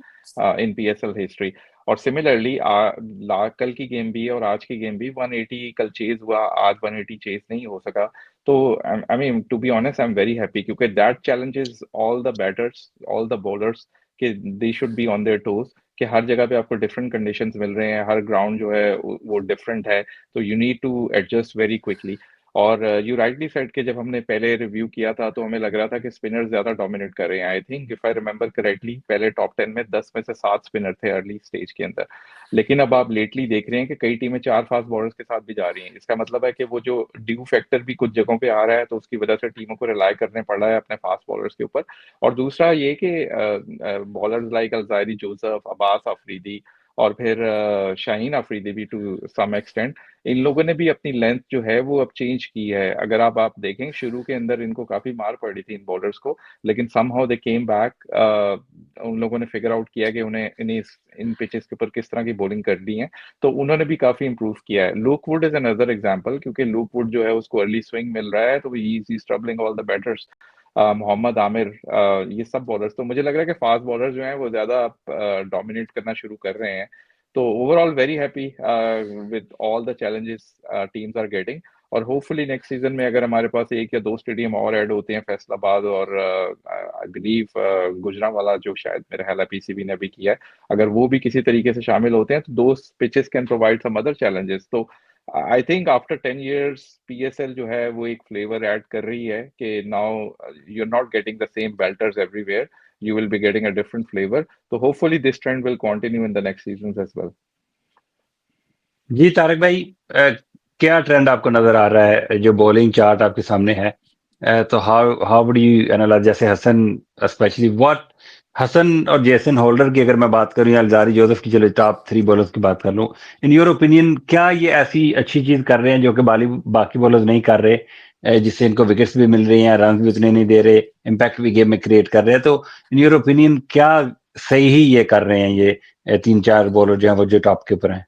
in PSL history. और सिमिलरली कल की गेम भी और आज की गेम भी 180 कल चेज हुआ, आज 180 चेज नहीं हो सका। तो I mean to be honest, I am very happy, क्योंकि that challenges all the batters, all the bowlers, कि they should be on their toes, कि हर जगह पे आपको डिफरेंट कंडीशंस मिल रहे हैं, हर ग्राउंड जो है वो डिफरेंट है, तो you need to adjust very quickly. और यू राइटली सेड कि जब हमने पहले रिव्यू किया था तो हमें लग रहा था कि स्पिनर्स ज्यादा डोमिनेट कर रहे हैं। आई think if I remember correctly, पहले टॉप 10 में 10 में से 7 स्पिनर थे अर्ली स्टेज के अंदर। लेकिन अब आप लेटली देख रहे हैं कि कई टीमें 4 फास्ट बॉलर्स के साथ भी जा रही हैं। इसका मतलब है कि वो जो ड्यू फैक्टर भी कुछ जगहों पे आ रहा है, तो उसकी वजह से टीमों को रिलाई करने पड़ रहा है अपने फास्ट बॉलर्स के ऊपर। और दूसरा ये कि bowlers like Alzarri Joseph, Abbas Afridi और फिर शाहीन अफरीदी भी टू सम एक्सटेंट, इन लोगों ने भी अपनी लेंथ जो है वो अब चेंज की है। अगर आप देखें, शुरू के अंदर इनको काफी मार पड़ी थी इन बॉलर्स को, लेकिन समहाउ दे केम बैक। उन लोगों ने फिगर आउट किया कि उन्हें इन्हें इन पिचेस के ऊपर किस तरह की बॉलिंग करनी है, तो उन्होंने भी काफी इंप्रूव किया है। Luke Wood is another example, क्योंकि लूक वुड जो है उसको अर्ली स्विंग मिल रहा है, तो he is troubling all the batters. Mohammad Amir, ये सब बॉलर्स, तो मुझे लग रहा है कि फास्ट बॉलर जो हैं वो ज्यादा डोमिनेट करना शुरू कर रहे हैं। तो overall very happy with all the challenges teams are getting. और होपफुली नेक्स्ट सीजन में अगर हमारे पास 1 या 2 स्टेडियम और ऐड होते हैं, फैसलाबाद और आई बिलीव गुजरांवाला, जो शायद मेरा ख्याल है पीसीबी ने भी किया है, अगर वो भी किसी तरीके से शामिल होते हैं, तो दो pitches can provide some other challenges. तो I think after 10 years PSL जो है वो एक फ्लेवर ऐड कर रही है कि now you are not getting the same belters everywhere, you will be getting a different flavor. So hopefully this trend will continue in the next seasons as well. जी तारक भाई, क्या ट्रेंड आपको नजर आ रहा है? जो बॉलिंग चार्ट आपके सामने है, तो how how would you analyse, जैसे हसन स्पेशली व्हाट, हसन और जेसन होल्डर की अगर मैं बात करूं या अलजारी जोसेफ की, चलो टॉप 3 बॉलर्स की बात कर लूं, इन योर ओपिनियन क्या ये ऐसी अच्छी चीज कर रहे हैं जो कि बाकी बॉलर्स नहीं कर रहे, जिससे इनको विकेट्स भी मिल रही हैं, रन भी उतने नहीं दे रहे, इम्पैक्ट भी गेम में क्रिएट कर रहे हैं? तो इन योर ओपिनियन क्या सही ही ये कर रहे हैं ये 3-4 बॉलर जो हैं वो जो टॉप के ऊपर हैं?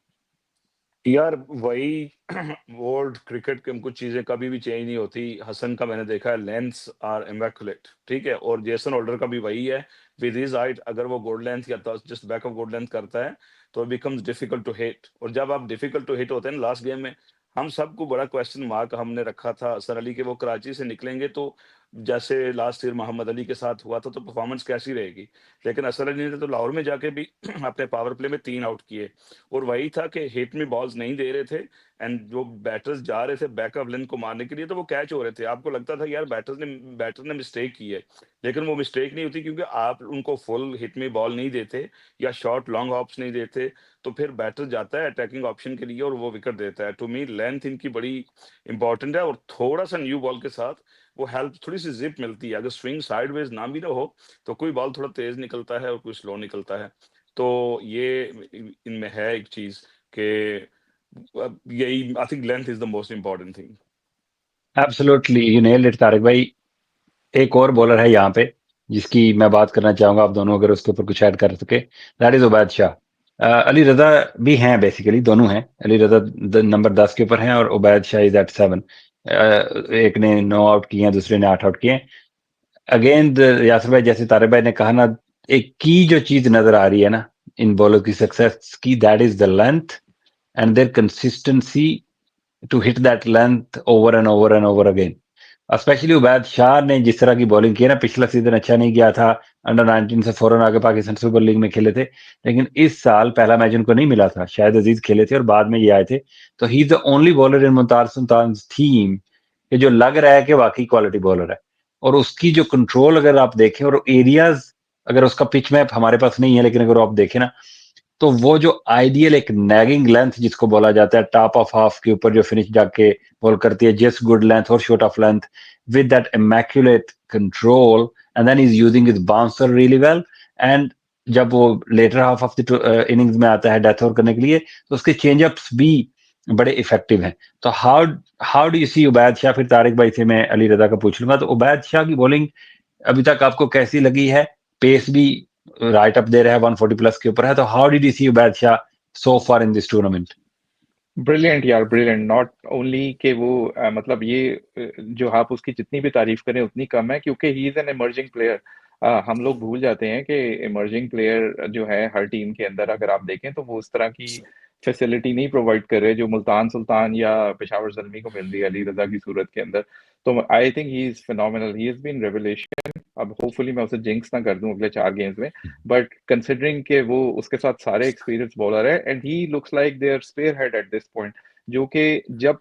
यार वही वर्ल्ड क्रिकेट के कुछ चीजें कभी भी चेंज नहीं होती। हसन का मैंने देखा है, लेंथ्स आर इमैक्युलेट, ठीक है, और जेसन होल्डर का भी वही है। विद हिज हाइट, अगर वो गोल्ड लेंथ करता है, just back of gold length करता है, तो बिकम्स डिफिकल्ट टू हिट। और जब आप डिफिकल्ट टू हिट होते हैं लास्ट गेम में, हम सबको बड़ा क्वेश्चन मार्क हमने रखा था असर अली के, वो कराची से निकलेंगे तो जैसे लास्ट ईयर मोहम्मद अली के साथ हुआ था, तो परफॉर्मेंस कैसी रहेगी। लेकिन असर अली ने तो लाहौर में जाके भी अपने पावर प्ले में 3 आउट किए, और वही था कि हिट में बॉल्स नहीं दे रहे थे, एंड जो बैटर्स जा रहे थे बैक ऑफ लेंथ को मारने के लिए, तो वो कैच हो रहे थे। आपको लगता था यार बैटर ने मिस्टेक की है, लेकिन वो मिस्टेक नहीं होती, क्योंकि आप उनको फुल हिट में बॉल नहीं देते या शॉर्ट लॉन्ग ऑप्स नहीं देते, तो फिर बैटर जाता है अटैकिंग ऑप्शन के लिए और वो विकेट देता है। टू मी लेंथ इनकी बड़ी इंपॉर्टेंट है, और थोड़ा सा न्यू बॉल के साथ वो हेल्प, थोड़ी सी जिप मिलती है। अगर स्विंग साइडवेज ना भी ना हो, तो कोई बॉल थोड़ा तेज निकलता है और कोई स्लो निकलता है। तो ये इनमें है एक चीज कि यही, I think length is the most important thing. Absolutely, you nailed it Tariq भाई। एक और बॉलर है यहाँ पे जिसकी मैं बात करना चाहूंगा, आप दोनों अगर उसके ऊपर कुछ ऐड कर सके, दैट इज उबैद शाह। अली रजा भी हैं, बेसिकली दोनों हैं। अली रजा नंबर 10 के ऊपर हैं और उबैद शाह इज एट 7। एक ने 9 आउट किए हैं, दूसरे ने 8 आउट किए हैं। अगेन यासिर भाई, जैसे तारिक भाई ने कहा ना, एक की जो चीज नजर आ रही है ना इन बॉलर की सक्सेस की, that is the length and their consistency to hit that length over and over and over again. Especially Ubaid Shah ने जिस तरह की बॉलिंग की है ना, पिछला सीजन अच्छा नहीं गया था, अंडर 19 से फौरन आगे पाकिस्तान सुपर लीग में खेले थे, लेकिन इस साल पहला मैच उनको नहीं मिला था, शायद अजीज खेले थे और बाद में ये आए थे। तो he is the only bowler in Mumtaz Sultan team कि जो लग रहा है कि वाकई क्वालिटी बॉलर है। और उसकी जो कंट्रोल अगर आप देखें, और एरियाज, अगर उसका पिच मैप हमारे पास नहीं है, लेकिन अगर आप देखें ना, तो वो जो आइडियल एक नैगिंग लेंथ जिसको बोला जाता है, टॉप ऑफ हाफ के ऊपर जो फिनिश जाके बॉल करती है, जस्ट गुड लेंथ और short of length with that immaculate control, and then is using his bouncer really well. And जब वो later half of the innings में आता है डेथ ओवर करने के लिए, तो उसके चेंजअप्स भी बड़े इफेक्टिव हैं। तो how how do you see Ubaid Shah? फिर तारिक भाई से मैं अली रजा का पूछ लूंगा। तो उबैद शाह की बॉलिंग अभी तक आपको कैसी लगी है? पेस भी राइट अप दे रहा है, 140 प्लस के ऊपर है। तो how did you see Ubaid Shah so far in this tournament? Brilliant यार, ब्रिलियंट। नॉट ओनली कि वो मतलब ये जो आप उसकी जितनी भी तारीफ करें उतनी कम है, क्योंकि he is an emerging player. हम लोग भूल जाते हैं कि इमर्जिंग प्लेयर जो है हर टीम के अंदर, अगर आप देखें तो वो उस तरह की फैसिलिटी नहीं प्रोवाइड कर रहे जो मुल्तान सुल्तान या पेशावर ज़ल्मी को मिल रही है अली रजा की सूरत के अंदर। तो I think he is phenomenal, he is been revelation. अब होपफुली मैं उसे जिंक्स ना कर दूं अगले 4 गेम्स में, बट कंसिडरिंग के वो उसके साथ सारे एक्सपीरियंस बॉलर है, and he looks like their spearhead at this point, जो कि जब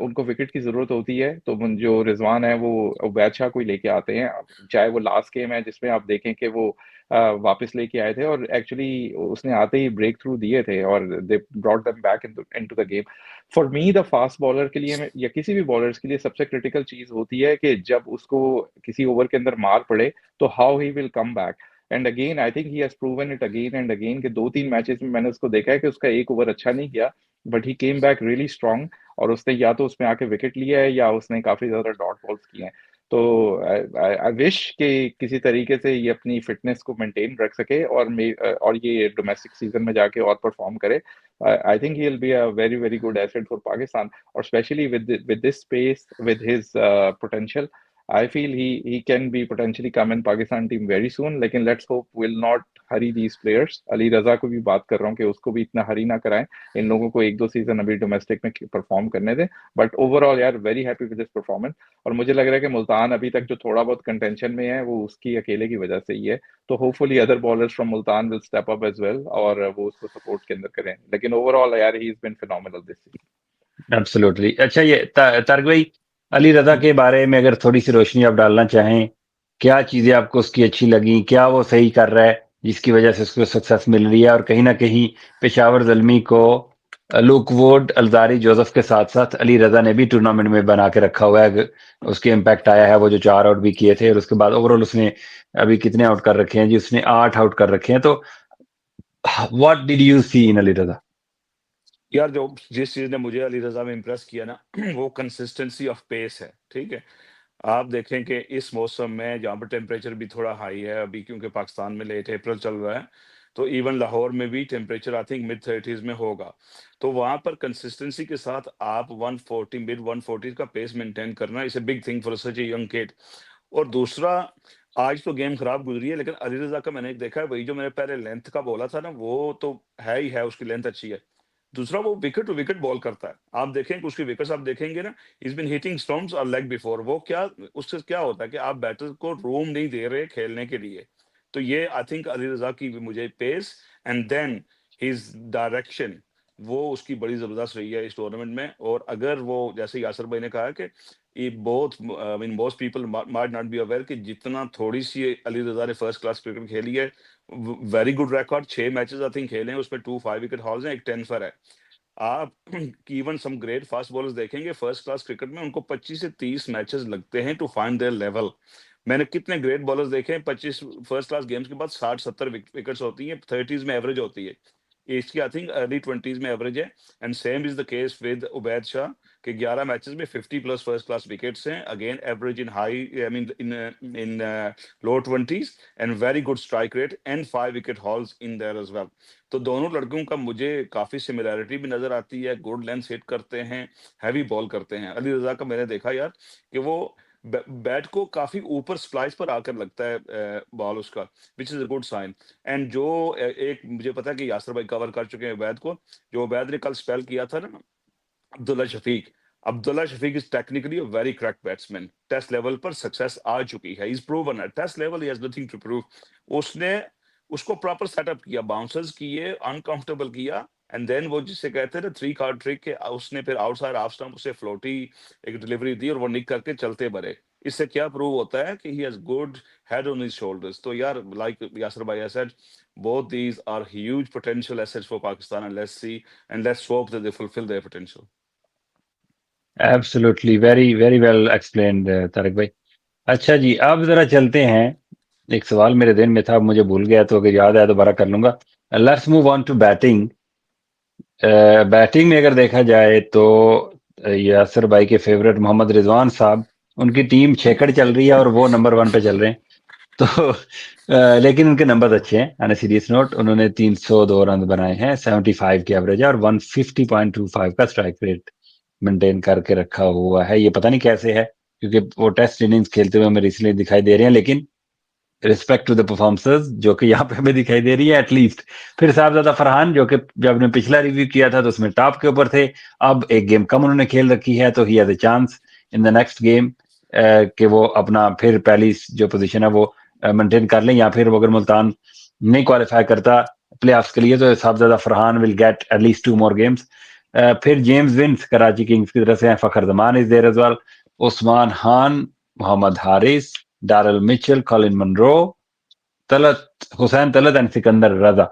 उनको विकेट की जरूरत होती है तो जो रिजवान है वो उबैद शाह को ही लेके आते हैं। चाहे वो लास्ट गेम है जिसमें आप देखें कि वो वापस लेके आए थे, और एक्चुअली उसने आते ही ब्रेक थ्रू दिए थे और they brought them back into the game. For me the fast bowler के लिए या किसी भी बॉलर्स के लिए सबसे क्रिटिकल चीज होती है कि जब उसको किसी ओवर के अंदर मार पड़े तो how he will come back. And again I think he has proven it again and again कि 2-3 मैचेस में मैंने उसको देखा है कि उसका एक ओवर अच्छा नहीं गया, but he came back really strong, और उसने या तो उसमें आके विकेट लिया है या उसने काफी ज्यादा डॉट बॉल्स किए हैं। तो आई विश कि किसी तरीके से ये अपनी फिटनेस को मेंटेन रख सके और ये डोमेस्टिक सीजन में जाके और परफॉर्म करे। I think he will be a very very good asset for Pakistan, और specially with this space with his potential. I feel he can be potentially come in Pakistan team very soon, लेकिन let's hope will not hurry these players। Ali रजा को भी बात कर रहा हूँ कि उसको भी इतना हरी ना कराएं, इन लोगों को 1-2 सीजन अभी डोमेस्टिक में परफॉर्म करने दें। बट ओवरऑल यार very happy with this performance, और मुझे लग रहा है कि मुल्तान अभी तक जो थोड़ा बहुत कंटेंशन में है वो उसकी अकेले की वजह से ही है। तो hopefully other bowlers from Multan will step up as well और वो उसको सपोर्ट के अंदर करें, लेकिन ओवरऑल यार he is been phenomenal this absolutely. अच्छा, ये तारिक भाई, अली रजा सीजन। के बारे में अगर थोड़ी सी रोशनी आप डालना चाहें, क्या चीजें आपको उसकी अच्छी लगी, क्या वो सही कर रहा है जिसकी वजह से उसको सक्सेस मिल रही है, और कहीं ना कहीं पेशावर जल्मी को लुक वुड, अल्जारी जोसेफ के साथ साथ अली रजा ने भी टूर्नामेंट में बना के रखा हुआ है। उसके इम्पैक्ट आया है, वो जो 4 आउट भी किए थे, और उसके बाद ओवरऑल उसने अभी कितने आउट कर रखे हैं जी? उसने 8 आउट कर रखे हैं। तो व्हाट डिड यू सी इन अली रजा? यार जो जिस चीज ने मुझे अली रजा में इम्प्रेस किया ना वो कंसिस्टेंसी ऑफ पेस है, ठीक है। आप देखें कि इस मौसम में जहाँ पर टेम्परेचर भी थोड़ा हाई है अभी, क्योंकि पाकिस्तान में लेट अप्रैल चल रहा है, तो इवन लाहौर में भी temperature I think mid 30s में होगा। तो वहां पर कंसिस्टेंसी के साथ आप 140 मिड 140 का पेस मेंटेन करना is a big thing for such a young kid. और दूसरा, आज तो गेम खराब गुजरी है, लेकिन अली रजा का मैंने देखा है, वही जो मैंने पहले लेंथ का बोला था ना, वो तो है ही है, उसकी लेंथ अच्छी है। दूसरा, वो विकेट टू विकेट बॉल करता है। आप देखें कि उसकी विकेट्स आप देखेंगे ना, इज बीन हिटिंग स्टंप्स और लेग बिफोर। वो क्या, उससे क्या होता है कि आप बैटर को रूम नहीं दे रहे खेलने के लिए। तो ये आई थिंक अली रजा की भी मुझे pace and then his direction, वो उसकी बड़ी जबरदस्त रही है इस टूर्नामेंट में। और अगर वो, जैसे यासर भाई ने कहा कि ये बहुत, I mean most people might not be aware कि जितना थोड़ी सी अली रजा ने फर्स्ट क्लास क्रिकेट खेली है, very good record, 6 matches I think खेले हैं, उसमें 5 विकेट हॉल्स हैं, एक 10 पर है। आप even some great fast bowlers देखेंगे फर्स्ट क्लास क्रिकेट में, उनको 25 से 30 मैचेस लगते हैं टू फाइंड देयर लेवल। मैंने कितने ग्रेट बॉलर्स देखे हैं, 25 फर्स्ट क्लास गेम्स के बाद 60-70 विकेट्स होती हैं, 30s में एवरेज होती है। इसकी आई थिंक अर्ली 20s में एवरेज है। And same is the case with Ubaid Shah कि 11 मैचेस में 50 प्लस फर्स्ट क्लास विकेट्स हैं, again average in high, I mean in low 20s, and very good strike rate and 5 wicket hauls in there as well. तो दोनों लड़कों का मुझे काफी सिमिलैरिटी भी नजर आती है, गुड लेंथ हिट करते हैं, हैवी बॉल करते हैं। अली रजा का मैंने देखा यार कि वो बैट को काफी ऊपर स्प्लाइस पर आकर लगता है बॉल उसका, which is a good sign. And जो एक मुझे पता है कि यासर भाई कवर कर चुके हैं उबैद को, जो उबैद ने कल स्पेल किया था ना, Abdullah Shafique. Abdullah Shafique is technically a very crack batsman, test level पर सक्सेस आ चुकी है, इज प्रूवन है, test level he has nothing to prove. उसने उसको प्रॉपर सेटअप किया, बाउंसर्स किए, अनकंफर्टेबल किया, एंड देन वो जिसे कहते हैं ना 3 कार्ड ट्रिक के, उसने फिर आउटसाइड ऑफ स्टंप उसे फ्लोटी एक डिलीवरी दी और वो निक करके चलते बने। इससे क्या प्रूव होता है कि he has good head on his shoulders. तो यार लाइक यासर भाई I said, both these are huge potential assets for Pakistan, and let's see and let's hope that they fulfill their potential. Absolutely, very very well explained Tariq भाई। अच्छा जी, अब जरा चलते हैं, एक सवाल मेरे दिन में था, मुझे भूल गया, तो अगर याद आया दोबारा कर लूंगा। Let's move on to batting. Batting में अगर देखा जाए तो यासर भाई के फेवरेट मोहम्मद रिजवान साहब, उनकी टीम छेकड़ चल रही है और वो नंबर 1 पे चल रहे हैं। तो लेकिन उनके नंबर्स अच्छे हैं। ऑन अ सीरियस नोट, उन्होंने 302 रन बनाए हैं, 75 की एवरेज है और 150.25 का स्ट्राइक रेट मेंटेन करके रखा हुआ है। ये पता नहीं कैसे है, क्योंकि वो टेस्ट इनिंग्स खेलते हुए हमें रिसेंटली दिखाई दे रहे हैं, लेकिन रिस्पेक्ट टू द परफॉर्मेंसेस जो कि यहाँ पे हमें दिखाई दे रही है एटलीस्ट। फिर साहबजादा फरहान, जो कि जब हमने पिछला रिव्यू किया था तो उसमें टॉप के ऊपर थे, अब एक गेम कम उन्होंने खेल रखी है, तो he has a chance in the next game कि वो अपना फिर पहली जो पोजीशन है वो मेंटेन कर लें, या फिर वो अगर मुल्तान नहीं क्वालिफाई करता प्लेऑफ्स के लिए तो Sahibzada Farhan will get at least 2 more games. फिर जेम्स विंस कराची किंग्स की तरफ से हैं, Fakhar Zaman is there as well, Usman Khan, Mohammad Haris, Daryl Mitchell, Colin Munro, Talat Hussain Talat and Sikandar Raza.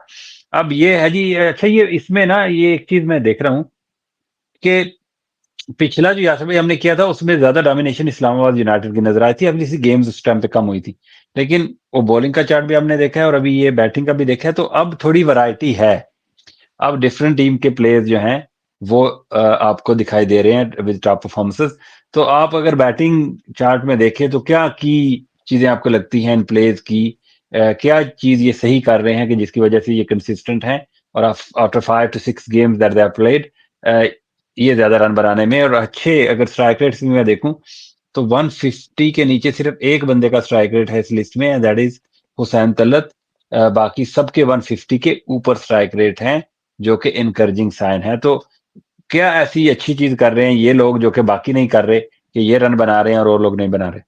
अब ये है जी, अच्छा ये इसमें ना ये एक चीज मैं देख रहा हूँ कि पिछला जो यासर भाई हमने किया था उसमें ज्यादा डोमिनेशन इस्लामाबाद यूनाइटेड की नजर आई थी, अगली सी गेम्स उस टाइम पे कम हुई थी, लेकिन वो बॉलिंग का चार्ट भी हमने देखा है और अभी ये बैटिंग का भी देखा है, तो अब थोड़ी वैरायटी है। अब डिफरेंट टीम के प्लेयर्स जो हैं वो आपको दिखाई दे रहे हैं विद टॉप परफॉर्मेंसेस। तो आप अगर बैटिंग चार्ट में देखें तो क्या की चीजें आपको लगती हैं इन प्लेयर्स की, क्या चीज ये सही कर रहे हैं कि जिसकी वजह से ये कंसिस्टेंट हैं और after 5 to 6 games that they have played ये ज्यादा रन बनाने में, और अच्छे अगर स्ट्राइक रेट्स में मैं देखूं तो 150 के नीचे सिर्फ एक बंदे का स्ट्राइक रेट है इस लिस्ट में, दैट इज हुसैन तलत। बाकी सबके 150 के ऊपर स्ट्राइक रेट हैं, जो कि इनकरेजिंग साइन है। तो क्या ऐसी अच्छी चीज कर रहे हैं ये लोग जो कि बाकी नहीं कर रहे, कि ये रन बना रहे हैं और लोग नहीं बना रहे?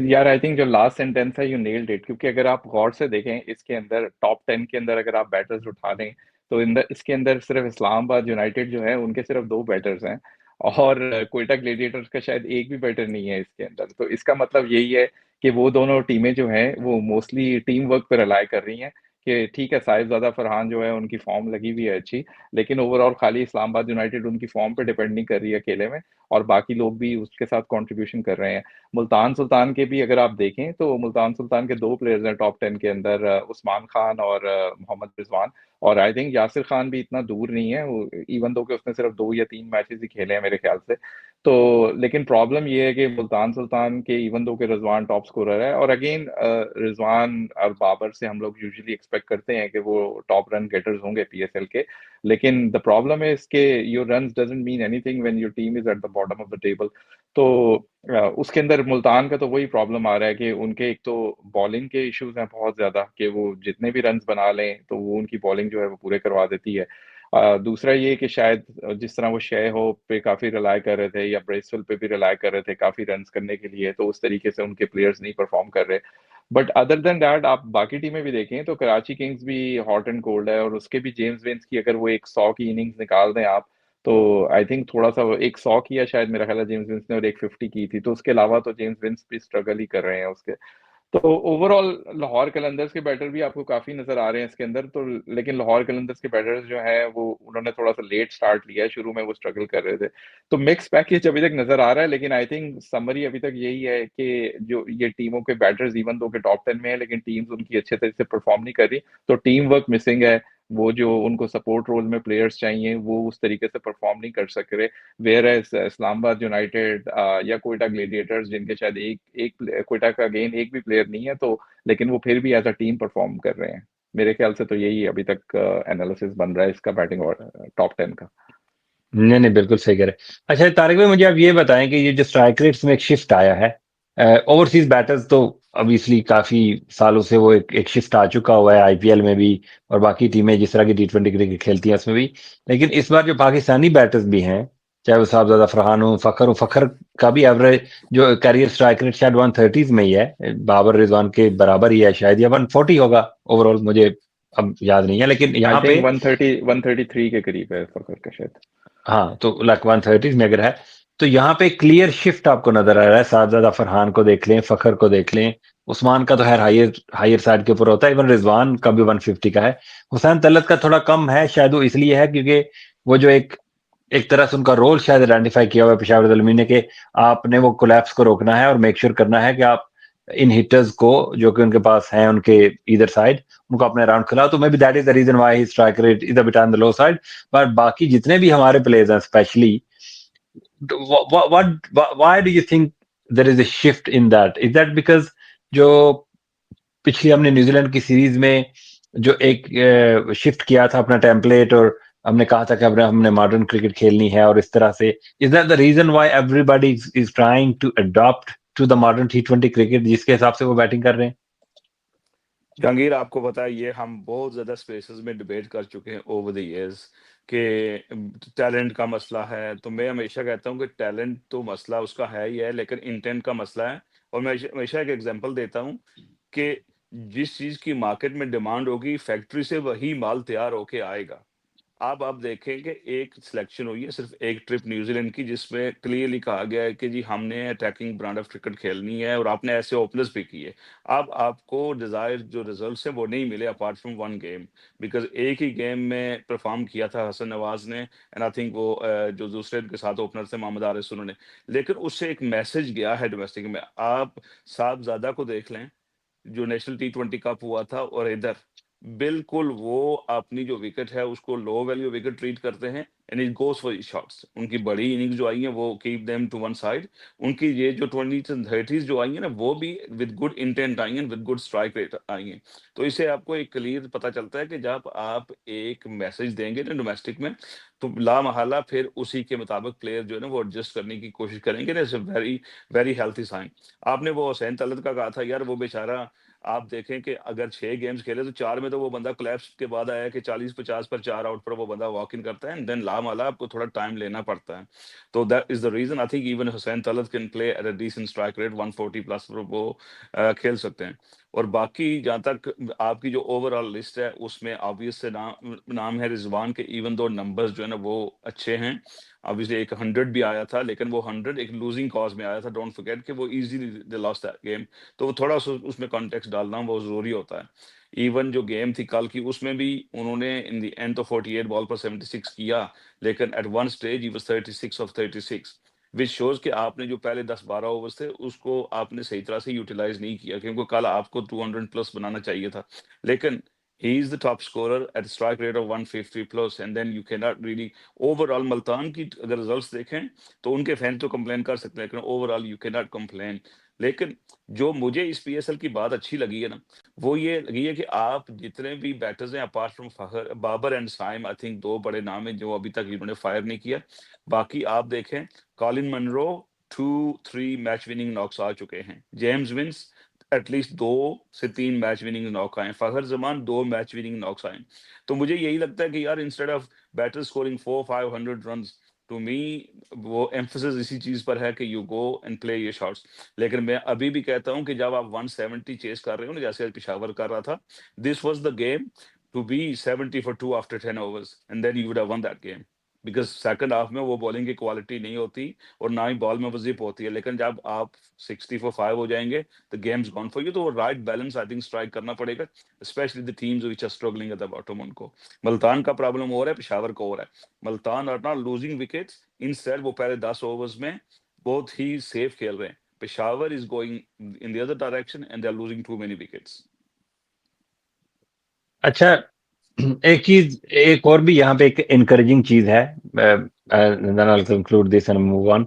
यार आई थिंक जो लास्ट सेंटेंस है यू नेल्ड इट, क्योंकि अगर आप गौर से देखें इसके अंदर टॉप 10 के अंदर अगर आप बैटर्स उठा लें तो इसके अंदर सिर्फ इस्लामाबाद यूनाइटेड जो है उनके सिर्फ 2 बैटर्स हैं, और कोयटा ग्लेडिएटर्स का शायद एक भी बैटर नहीं है इसके अंदर। तो इसका मतलब यही है कि वो दोनों टीमें जो हैं वो मोस्टली टीम वर्क पर रिलाई कर रही हैं, कि ठीक है साहिबजादा फरहान जो है उनकी फॉर्म लगी हुई है अच्छी, लेकिन ओवरऑल खाली इस्लामाबाद यूनाइटेड उनकी फॉर्म पे डिपेंड नहीं कर रही है अकेले में, और बाकी लोग भी उसके साथ कंट्रीब्यूशन कर रहे हैं। मुल्तान सुल्तान के भी अगर आप देखें तो मुल्तान सुल्तान के 2 प्लेयर्स हैं टॉप 10 के अंदर, उस्मान खान और मोहम्मद रिजवान। और आई थिंक यासिर खान भी इतना दूर नहीं है, वो इवन दो कि उसने सिर्फ 2 या 3 मैचेस ही खेले हैं मेरे ख्याल से। तो लेकिन प्रॉब्लम ये है कि मुल्तान सुल्तान के इवन दो के रिजवान टॉप स्कोरर है, और अगेन रिजवान और बाबर से हम लोग यूजुअली एक्सपेक्ट करते हैं कि वो टॉप रन गेटर्स होंगे पीएसएल के, लेकिन द प्रॉब्लम इज के your runs doesn't mean anything when your team is eight the bottom of the table. तो उसके अंदर मुल्तान का तो वही प्रॉब्लम आ रहा है कि उनके एक तो बॉलिंग के इश्यूज हैं बहुत ज्यादा, कि वो जितने भी रन्स बना लें तो वो उनकी बॉलिंग जो है वो पूरे करवा देती है। दूसरा ये कि शायद जिस तरह वो शेय हो पे काफी रिलाय कर रहे थे या ब्रेसवेल पे भी रिलाय कर रहे थे काफी रन्स करने के लिए, तो उस तरीके से उनके प्लेयर्स नहीं परफॉर्म कर रहे। बट अदर देन दैट आप बाकी टीमें भी देखें तो कराची किंग्स भी हॉट एंड कोल्ड है, और उसके भी जेम्स वेन्स की अगर वो एक 100 की इनिंग्स निकाल दें आप, तो आई थिंक थोड़ा सा एक 100 किया शायद मेरा ख्याल है जेम्स विंस ने, और एक 50 की थी, तो उसके अलावा तो जेम्स विंस भी स्ट्रगल ही कर रहे हैं उसके। तो ओवरऑल लाहौर कलंदर्स के बैटर भी आपको काफी नजर आ रहे हैं इसके अंदर तो, लेकिन लाहौर कलंदर्स के बैटर्स जो हैं वो उन्होंने थोड़ा सा लेट स्टार्ट लिया है, शुरू में वो स्ट्रगल कर रहे थे। तो मिक्स पैकेज अभी तक नजर आ रहा है, लेकिन आई थिंक समरी अभी तक यही है कि जो ये टीमों के बैटर्स इवन दो के टॉप 10 में है लेकिन टीम्स उनकी अच्छे तरह से परफॉर्म नहीं कर रही, तो टीम वर्क मिसिंग है। वो जो उनको सपोर्ट रोल में प्लेयर्स चाहिए वो उस तरीके से परफॉर्म नहीं कर सक रहे। वेयर एज इस्लामाबाद यूनाइटेड या कोयटा ग्लेडिएटर्स जिनके शायद एक एक कोयटा का अगेन एक भी प्लेयर नहीं है, तो लेकिन वो फिर भी एज अ टीम परफॉर्म कर रहे हैं। मेरे ख्याल से तो यही अभी तक एनालिसिस बन रहा है इसका बैटिंग और टॉप 10 का। नहीं नहीं, बिल्कुल सही कह रहे हैं। अच्छा तारिक भाई, मुझे आप ये बताएं कि ये जो स्ट्राइक रेट्स में एक शिफ्ट आया है, ओवरसीज बैटर्स तो ऑब्वियसली काफी सालों से वो एक शिफ्ट आ चुका हुआ है आईपीएल में भी, और बाकी टीमें जिस तरह की T20 क्रिकेट खेलती हैं उसमें भी, लेकिन इस बार जो पाकिस्तानी बैटर्स भी हैं, चाहे वो साहबजादा फरहान हो, फखर का भी एवरेज जो कैरियर स्ट्राइक रेट शायद 130s में ही है, बाबर रिजवान के बराबर ही है शायद, या 140 होगा ओवरऑल, मुझे अब याद नहीं है, लेकिन आई यहाँ पे थिंक 133 के करीब है फकर का शायद। हाँ, तो लाइक 130 में अगर है तो यहाँ पे क्लियर शिफ्ट आपको नजर आ रहा है। साहबजादा फरहान को देख लें, फखर को देख लें, उस्मान का तो खैर हायर हायर साइड के ऊपर होता है, इवन रिजवान का भी 150 का है। हुसैन तलत का थोड़ा कम है, शायद वो इसलिए है क्योंकि वो जो एक एक तरह से उनका रोल शायद आइडेंटिफाई किया हुआ है पेशावर दलमी ने, कि आपने वो कोलैप्स को रोकना है और मेक श्योर करना है कि आप इन हिटर्स को जो कि उनके पास हैं उनके ईदर साइड, उनको अपने राउंड खिलाओ। तो maybe that is the reason why his strike rate is a bit on the low side. But बाकी जितने भी हमारे प्लेयर्स हैं specially, what why do you think there is a shift in that? Is that because जो पिछली हमने न्यूजीलैंड की सीरीज में जो एक शिफ्ट किया था अपना टेम्पलेट, और हमने कहा था कि हमने मॉडर्न क्रिकेट खेलनी है, और इस तरह से is that the reason why everybody is trying to adopt to the modern T20 cricket, जिसके हिसाब से वो बैटिंग कर रहे हैं? जहांगीर, आपको पता है ये हम बहुत ज्यादा स्पेसेस में डिबेट कर चुके हैं ओवर द इयर्स कि टैलेंट का मसला है। तो मैं हमेशा कहता हूँ कि टैलेंट तो मसला उसका है ही है, लेकिन इंटेंट का मसला है। और मैं हमेशा एक एग्जांपल देता हूँ कि जिस चीज की मार्केट में डिमांड होगी, फैक्ट्री से वही माल तैयार होके आएगा। अब आप देखें कि एक सिलेक्शन हुई है सिर्फ एक ट्रिप न्यूजीलैंड की, जिसमें क्लियरली कहा गया है कि जी हमने अटैकिंग ब्रांड ऑफ क्रिकेट खेलनी है, और आपने ऐसे ओपनर्स भी किए। अब आपको डिजायर जो रिजल्ट्स हैं वो नहीं मिले apart from one game, because एक ही गेम में परफॉर्म किया था हसन नवाज ने, एंड आई थिंक वो जो दूसरे उनके साथ ओपनर थे मोहम्मद आरिस, उन्होंने। लेकिन उससे एक मैसेज गया है डोमेस्टिक में। आप साहबजादा को देख लें, जो नेशनल T20 कप हुआ था, और इधर बिल्कुल वो अपनी जो विकेट है उसको लो वैल्यू विकेट ट्रीट करते हैं, and it goes for shots. उनकी बड़ी इनिंग्स जो आई हैं वो keep them to one side. उनकी ये जो 20s एंड 30s जो आई हैं ना, वो भी विद गुड इंटेंट आई हैं, with good strike rate I हैं। तो इससे आपको एक क्लियर पता चलता है कि जब आप एक मैसेज देंगे ना डोमेस्टिक में, तो ला महला फिर उसी के मुताबिक प्लेयर जो है ना वो एडजस्ट करने की कोशिश करेंगे। ना वेरी वेरी हेल्थी साइन। आपने वो हुसैन तलत का कहा था यार, वो बेचारा, आप देखें कि अगर 6 गेम्स खेले तो 4 में तो वो बंदा कोलैप्स के बाद आया कि 40-50 पर 4 आउट पर वो बंदा वॉक इन करता है, एंड देन लामाला आपको थोड़ा टाइम लेना पड़ता है। तो that is the reason I think even Hussain Talat can play at a decent strike rate 140 plus पर वो खेल सकते हैं। और बाकी जहां तक आपकी जो ओवरऑल लिस्ट है उसमें ऑब्वियस से नाम है रिजवान के, इवन दो नंबर्स जो है ना वो अच्छे हैं। ऑब्वियसली एक 100 भी आया था, लेकिन वो 100 एक लूजिंग कॉज में आया था। डोंट फॉरगेट कि वो easily they lost that game. तो वो थोड़ा सा उसमें कॉन्टेक्स्ट डालना बहुत जरूरी होता है। इवन जो गेम थी कल की, उसमें भी उन्होंने इन द एंड तो 48 बॉल पर 76 किया, लेकिन at one stage he was 36 of 36, which shows कि आपने जो पहले 10-12 ओवर्स थे उसको आपने सही तरह से यूटिलाइज नहीं किया, क्योंकि कल आपको 200 प्लस बनाना चाहिए था। लेकिन he is the top scorer at strike rate of 150 plus, and then you cannot really overall Multan की अगर रिजल्ट्स देखें तो उनके फैन तो कंप्लेन कर सकते हैं, लेकिन overall you can not complain. लेकिन जो मुझे इस PSL की बात अच्छी लगी है ना, वो ये लगी है कि आप जितने भी बैटर्स हैं apart from Fakhar, Babar and Saim, I think दो बड़े नाम हैं जो अभी तक इन्होंने फायर नहीं किया। बाकी आप देखें, Colin Munro 2-3 match winning knocks आ चुके हैं, जेम्स विंस एटलीस्ट 2 से 3 मैच विनिंग नॉक आए, Fakhar Zaman 2 match winning knocks आए। तो मुझे यही लगता है कि यार instead of batter scoring 400-500 run, to me वो एम्फोसिस इसी चीज पर है कि you go and play your shots. लेकिन मैं अभी भी कहता हूं कि जब आप 170 चेस कर रहे हो ना, जैसे आज पिशावर कर रहा था, this was the game to be 70 for 2 after 10 overs, and then you would have won that game. Because second half में वो बॉलिंग की क्वालिटी नहीं होती, और ना ही बॉल में वो जिप होती है। लेकिन जब आप 60 for 5 हो जाएंगे, the game's gone for you. तो right balance I think strike करना पड़ेगा, specially the teams which are struggling at the bottom. उनको मुल्तान का प्रॉब्लम हो रहा है, पेशावर को हो रहा है। Multan are not losing wickets, instead वो पहले 10 ओवर्स में बहुत ही सेफ खेल रहे हैं। Peshawar is going in the other direction and they are losing too many wickets. अच्छा, एक चीज, एक और भी यहाँ पे एक इनकरेजिंग चीज है, then I'll conclude this and move on।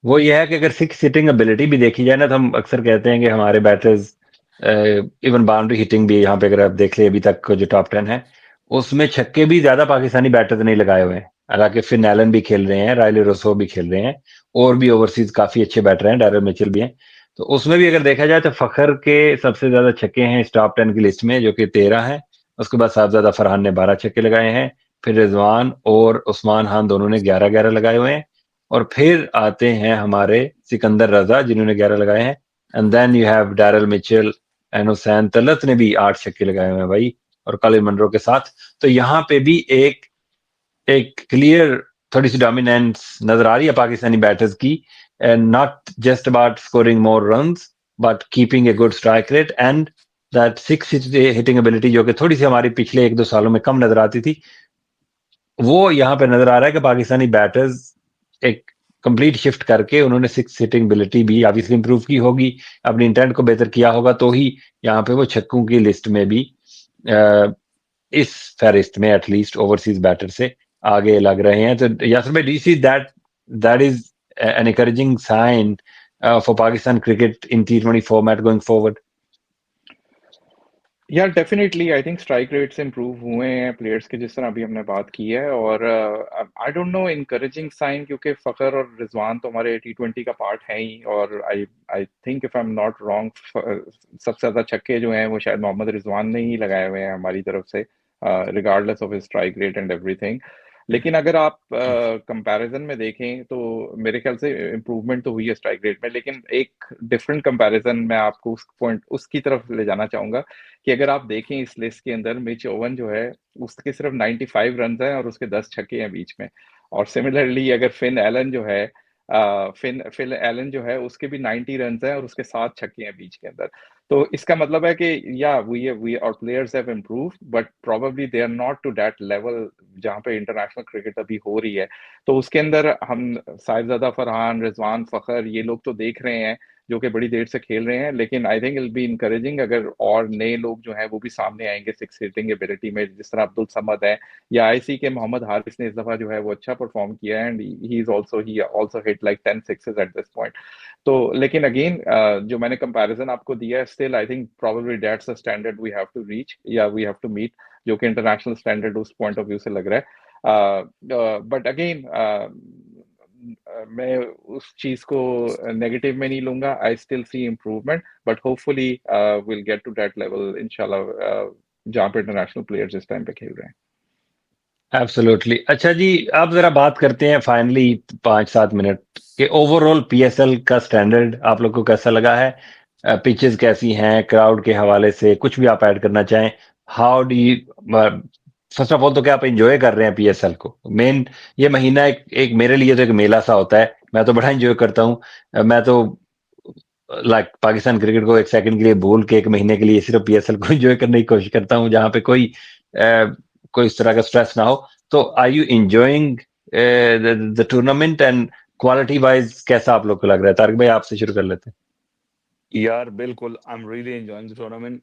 वो ये है कि अगर सिक्स हिटिंग एबिलिटी भी देखी जाए ना, तो हम अक्सर कहते हैं कि हमारे बैटर्स, इवन बाउंड्री हिटिंग भी, यहाँ पे अगर आप देख ले अभी तक का जो टॉप 10 है, उसमें छक्के भी ज्यादा पाकिस्तानी बैटर्स नहीं लगाए हुए हैं। हालांकि फिन एलन भी खेल रहे हैं, रायले रोसो भी खेल रहे हैं, और भी ओवरसीज काफी अच्छे बैटर हैं, डैरेल मिचेल भी हैं। तो उसमें भी अगर देखा जाए तो फखर के सबसे ज्यादा छक्के हैं इस टॉप 10 की लिस्ट में, जो कि 13 है। उसके बाद साहबजादा फरहान ने 12 छक्के लगाए हैं, फिर रिजवान और उस्मान खान दोनों ने 11-11 लगाए हुए हैं, और फिर आते हैं हमारे सिकंदर रजा जिन्होंने 11 लगाए हैं, and then you have Daryl Mitchell and Hussain Talat ने भी 8 छक्के लगाए हुए हैं भाई, और कॉलिन मनरो के साथ। तो यहाँ पे भी एक एक क्लियर थोड़ी सी डोमिनेंस नजर आ रही है पाकिस्तानी बैटर्स की, and not just about scoring more runs, but keeping a good strike rate and that six hitting ability, जो कि थोड़ी सी हमारी पिछले 1-2 सालों में कम नजर आती थी, वो यहाँ पे नजर आ रहा है कि पाकिस्तानी बैटर्स एक कंप्लीट शिफ्ट करके उन्होंने सिक्स हिटिंग एबिलिटी भी ऑब्वियसली इंप्रूव की होगी, अपनी इंटेंट को बेहतर किया होगा, तो ही यहाँ पे वो छक्कों की लिस्ट में भी इस फहरिस्त में एटलीस्ट ओवरसीज बैटर से आगे लग रहे हैं। तो यासर भाई, do you see that that is an encouraging sign for Pakistan cricket in T20 format going forward? यार definitely I think strike rates improve हुए हैं प्लेयर्स के, जिस तरह अभी हमने बात की है। और I don't know, encouraging sign, क्योंकि फखर और रिजवान तो हमारे T20 का पार्ट है ही। और I I think if I am not wrong, सबसे ज्यादा छक्के जो हैं वो शायद मोहम्मद रिजवान ने ही लगाए हुए हैं हमारी तरफ से, regardless of his strike rate and everything. लेकिन अगर आप कंपैरिजन में देखें तो मेरे ख्याल से इम्प्रूवमेंट तो हुई है स्ट्राइक रेट में। लेकिन एक डिफरेंट कंपैरिजन मैं आपको उस पॉइंट उसकी तरफ ले जाना चाहूंगा कि अगर आप देखें इस लिस्ट के अंदर, मिच ओवन जो है उसके सिर्फ 95 रन हैं और उसके 10 छक्के हैं बीच में। और सिमिलरली अगर फिन एलन जो है, फिल एलन जो है उसके भी 90 रन हैं और उसके 7 छक्के हैं बीच के अंदर। तो इसका मतलब है कि या वी और players have improve, but probably they are not to that level जहाँ पे इंटरनेशनल क्रिकेट अभी हो रही है। तो उसके अंदर हम साहिबजादा फरहान, रिजवान, फखर, ये लोग तो देख रहे हैं जो कि बड़ी देर से खेल रहे हैं। लेकिन I think I'll be encouraging अगर और नए लोग जो हैं वो भी सामने आएंगे सिक्स हिटिंग एबिलिटी में, जिस तरह अब्दुल समद है या आईसी के मोहम्मद हारिस ने इस दफा जो है वो अच्छा परफॉर्म किया है, and he also hit like 10 sixes at this point. तो लेकिन अगेन जो मैंने कंपैरिजन आपको दिया है, still I think probably that's a standard we have to reach या वी हैव टू मीट, जो कि इंटरनेशनल स्टैंडर्ड उस पॉइंट ऑफ व्यू से लग रहा है। बट अगेन मैं उस चीज को नेगेटिव में नहीं लूंगा। I still see improvement, but hopefully will get to that level इंशाल्लाह, जहाँ पे इंटरनेशनल प्लेयर्स इस टाइम पे खेल रहे हैं। एब्सोल्युटली। अच्छा जी, अब जरा बात करते हैं फाइनली 5-7 मिनट के ओवरऑल पीएसएल का स्टैंडर्ड आप लोग को कैसा लगा है? पिचेस कैसी हैं? क्राउड के हवाले से कुछ भी आप ऐड करना चाहें। How do you, first of all तो क्या आप एंजॉय कर रहे हैं पीएसएल को? मेन ये महीना एक मेरे लिए तो एक मेला सा होता है, मैं तो बड़ा एंजॉय करता हूँ। मैं तो लाइक पाकिस्तान क्रिकेट को एक सेकंड के लिए भूल के एक महीने के लिए सिर्फ पीएसएल को एंजॉय करने की कोशिश करता हूँ, जहां पे कोई इस तरह का स्ट्रेस ना हो। तो are you enjoying the tournament and quality wise कैसा आप लोग को लग रहा है? तारिक भाई आपसे शुरू कर लेते हैं। यार बिल्कुल, I am really enjoying the tournament.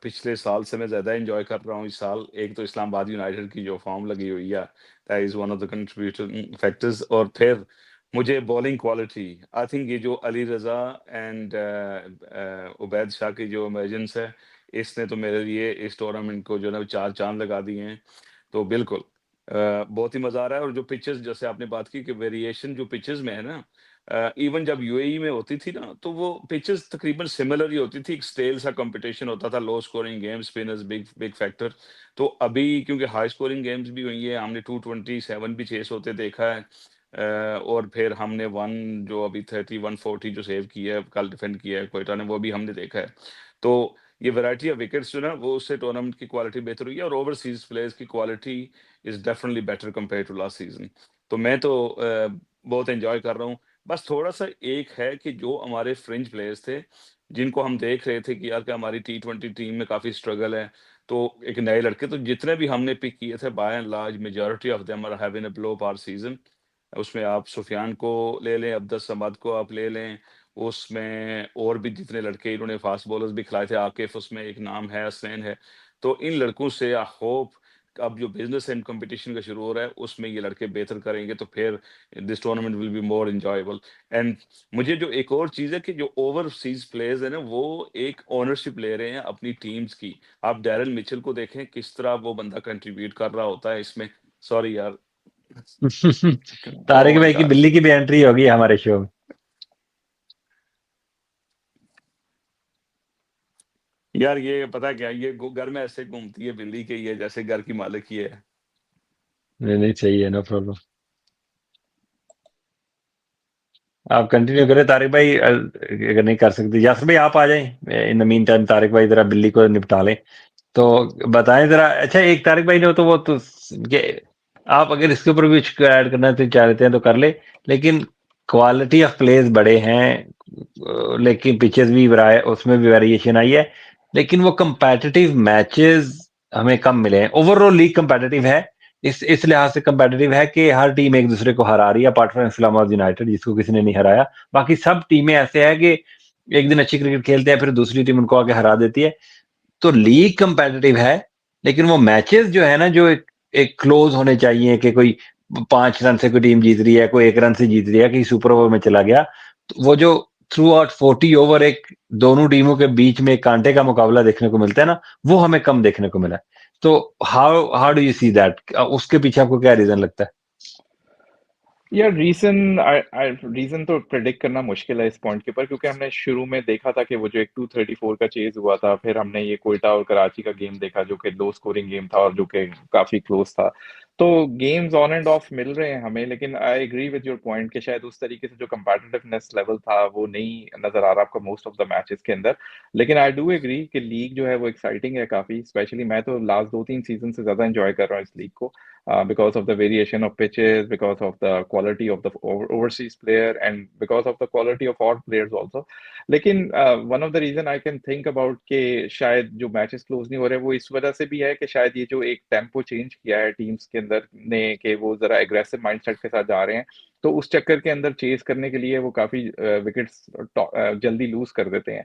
पिछले साल से मैं ज़्यादा एंजॉय कर रहा हूँ इस साल। एक तो इस्लामाबाद यूनाइटेड की जो फॉर्म लगी हुई है, that is one of the contributing factors. और फिर मुझे बॉलिंग क्वालिटी, आई थिंक ये जो अली रज़ा एंड उबैद शाह की जो इमर्जेंस है, इसने तो मेरे लिए इस टूर्नामेंट को जो है ना 4 चाँद लगा दिए हैं। तो बिल्कुल बहुत ही मज़ा आ रहा है। और जो पिचेस जैसे आपने बात की कि वेरिएशन जो पिचेस में है ना, इवन जब यूएई में होती थी ना, तो वो पिचेस तकरीबन सिमिलर ही होती थी। एक स्टेल सा कंपटीशन होता था, low scoring game, spinners big big factor. तो अभी क्योंकि हाई स्कोरिंग गेम्स भी हुई है, हमने 227 भी चेस होते देखा है। और फिर हमने वन जो अभी 30-140 जो सेव किया है, कल डिफेंड किया है कोयटा ने, वो भी हमने देखा है। तो ये वैरायटी ऑफ विकेट्स जो ना, वो उससे टूर्नामेंट की क्वालिटी बेहतर हुई है। और ओवरसीज प्लेयर्स की quality is definitely better compare to last season. तो मैं तो बहुत एंजॉय कर रहा हूँ। बस थोड़ा-सा एक है कि जो हमारे फ्रिंज प्लेयर्स थे, जिनको हम देख रहे थे कि यार कि हमारी टी20 टीम में काफ़ी स्ट्रगल है। तो एक नए लड़के, तो जितने भी हमने पिक किए थे, by and large majority of them are having a below par season. उसमें आप सुफियान को ले लें, अब्दुल समद को आप ले लें, उसमें और भी जितने लड़के इन्होंने फास्ट बॉलर्स भी खिलाए थे, आकिफ उसमें एक नाम है, हसनैन है। तो इन लड़कों से आई होप अब जो बिज़नेस एंड कॉम्पिटिशन का शुरू हो रहा है, उसमें ये लड़के बेहतर करेंगे, तो फिर this tournament will be more enjoyable. And मुझे जो एक और चीज़ है कि जो ओवरसीज़ प्लेयर्स हैं ना, वो एक ओनरशिप ले रहे हैं अपनी टीम्स की। आप डैरेन मिचेल को देखें, किस तरह वो बंदा कंट्रीब्यूट कर रहा होता है इसमें। सॉरी यार। तारिक ओह माय भाई की गॉड! बिल्ली की भी एंट्री होगी हमारे शो में। यार ये पता क्या है, ये घर में ऐसे घूमती है बिल्ली के, ये जैसे घर की मालिक ही है। नहीं नहीं, सही है, नो प्रॉब्लम। आप कंटिन्यू करें तारिक भाई, अगर नहीं कर सकते यासर भाई आप आ जाएं। In the mean time Tariq भाई जरा बिल्ली को निपटा लें। तो बताएं जरा। अच्छा, एक तारिक भाई ने तो वो तो ये, आप अगर इसके ऊपर भी कुछ ऐड करना तो चाहते हैं तो कर ले। लेकिन क्वालिटी ऑफ प्लेस बड़े हैं, लेकिन पिचेस भी उसमें भी वेरिएशन आई है। लेकिन वो कंपेटिटिव मैचेस हमें कम मिले हैं। ओवरऑल लीग कंपेटिटिव है, इस लिहाज से कंपेटिटिव है कि हर टीम एक दूसरे को हरा रही है, अपार्ट फ्रॉम इस्लामाबाद यूनाइटेड जिसको किसी ने नहीं हराया। बाकी सब टीमें ऐसे है कि एक दिन अच्छी क्रिकेट खेलते हैं, फिर दूसरी टीम उनको आके हरा देती है। तो लीग कंपेटिटिव है, लेकिन वो मैचेस जो है ना, जो एक क्लोज होने चाहिए कि कोई 5 रन से कोई टीम जीत रही है, कोई 1 रन से जीत रही है, कि सुपर ओवर में चला गया, तो वो जो थ्रू आउट 40 ओवर एक दोनों टीमों के बीच में एक कांटे का मुकाबला देखने को मिलता है ना, वो हमें कम देखने को मिला है। तो how do you see that? उसके पीछे आपको क्या रीजन लगता है? यार रीजन तो प्रेडिक्ट करना मुश्किल है इस पॉइंट के ऊपर, क्योंकि हमने शुरू में देखा था कि वो जो एक 234 का चेज हुआ था, फिर हमने ये कोयटा और कराची का गेम देखा जो कि लो स्कोरिंग गेम था और जो कि काफी क्लोज था। तो गेम्स ऑन एंड ऑफ मिल रहे हैं हमें, लेकिन I agree with your point कि शायद उस तरीके से जो कंपेटिटिवनेस लेवल था वो नहीं नजर आ रहा आपको मोस्ट ऑफ द मैचेस के अंदर। लेकिन आई डू एग्री कि लीग जो है वो एक्साइटिंग है काफी, स्पेशली मैं तो लास्ट 2-3 सीजन से ज्यादा एंजॉय कर रहा हूँ इस लीग को, because of the variation of pitches, because of the quality of the overseas player, and because of the quality of our players also. लेकिन one of the reason I can think about कि शायद जो मैचेस क्लोज नहीं हो रहे वो इस वजह से भी है कि शायद ये जो एक टेम्पो चेंज किया है टीम्स के अंदर ने कि वो जरा एग्रेसिव माइंडसेट के साथ जा रहे हैं, तो उस चक्कर के अंदर चेज करने के लिए वो काफी विकेट्स जल्दी लूज कर देते हैं।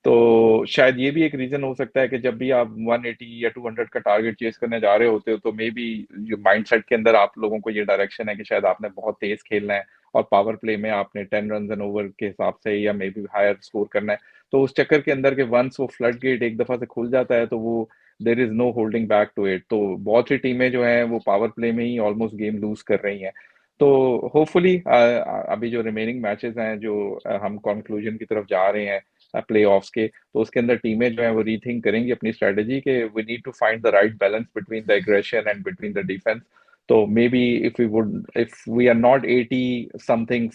तो शायद ये भी एक रीजन हो सकता है कि जब भी आप 180 या 200 का टारगेट चेस करने जा रहे होते हो तो मे बी जो माइंडसेट के अंदर आप लोगों को ये डायरेक्शन है कि शायद आपने बहुत तेज खेलना है और पावर प्ले में आपने 10 रन एन ओवर के हिसाब से या मे बी हायर स्कोर करना है। तो उस चक्कर के अंदर के वंस वो फ्लड गेट एक दफा से खुल जाता है तो वो there is no holding back to it. तो बहुत सी टीमें जो हैं वो पावर प्ले में ही ऑलमोस्ट गेम लूज कर रही हैं। तो होपफुली अभी जो रिमेनिंग मैचेस हैं जो हम कंक्लूजन की तरफ जा रहे हैं प्ले ऑफ्स के, तो उसके अंदर टीमें जो है वो रीथिंक करेंगी अपनी स्ट्रेटेजी के we need to find the right balance between the aggression and between the defence. तो maybe if we are not 80 something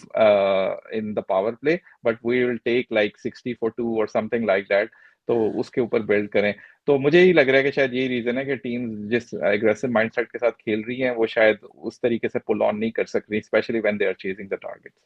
in the power play, but we will take like 60 for 2 और समथिंग लाइक दैट, तो उसके ऊपर बिल्ड करें। तो मुझे ही लग रहा है कि शायद यही रीजन है कि टीम जिस एग्रेसिव माइंडसेट के साथ खेल रही हैं वो शायद उस तरीके से पुल ऑन नहीं कर सक रही, specially when they are chasing the targets.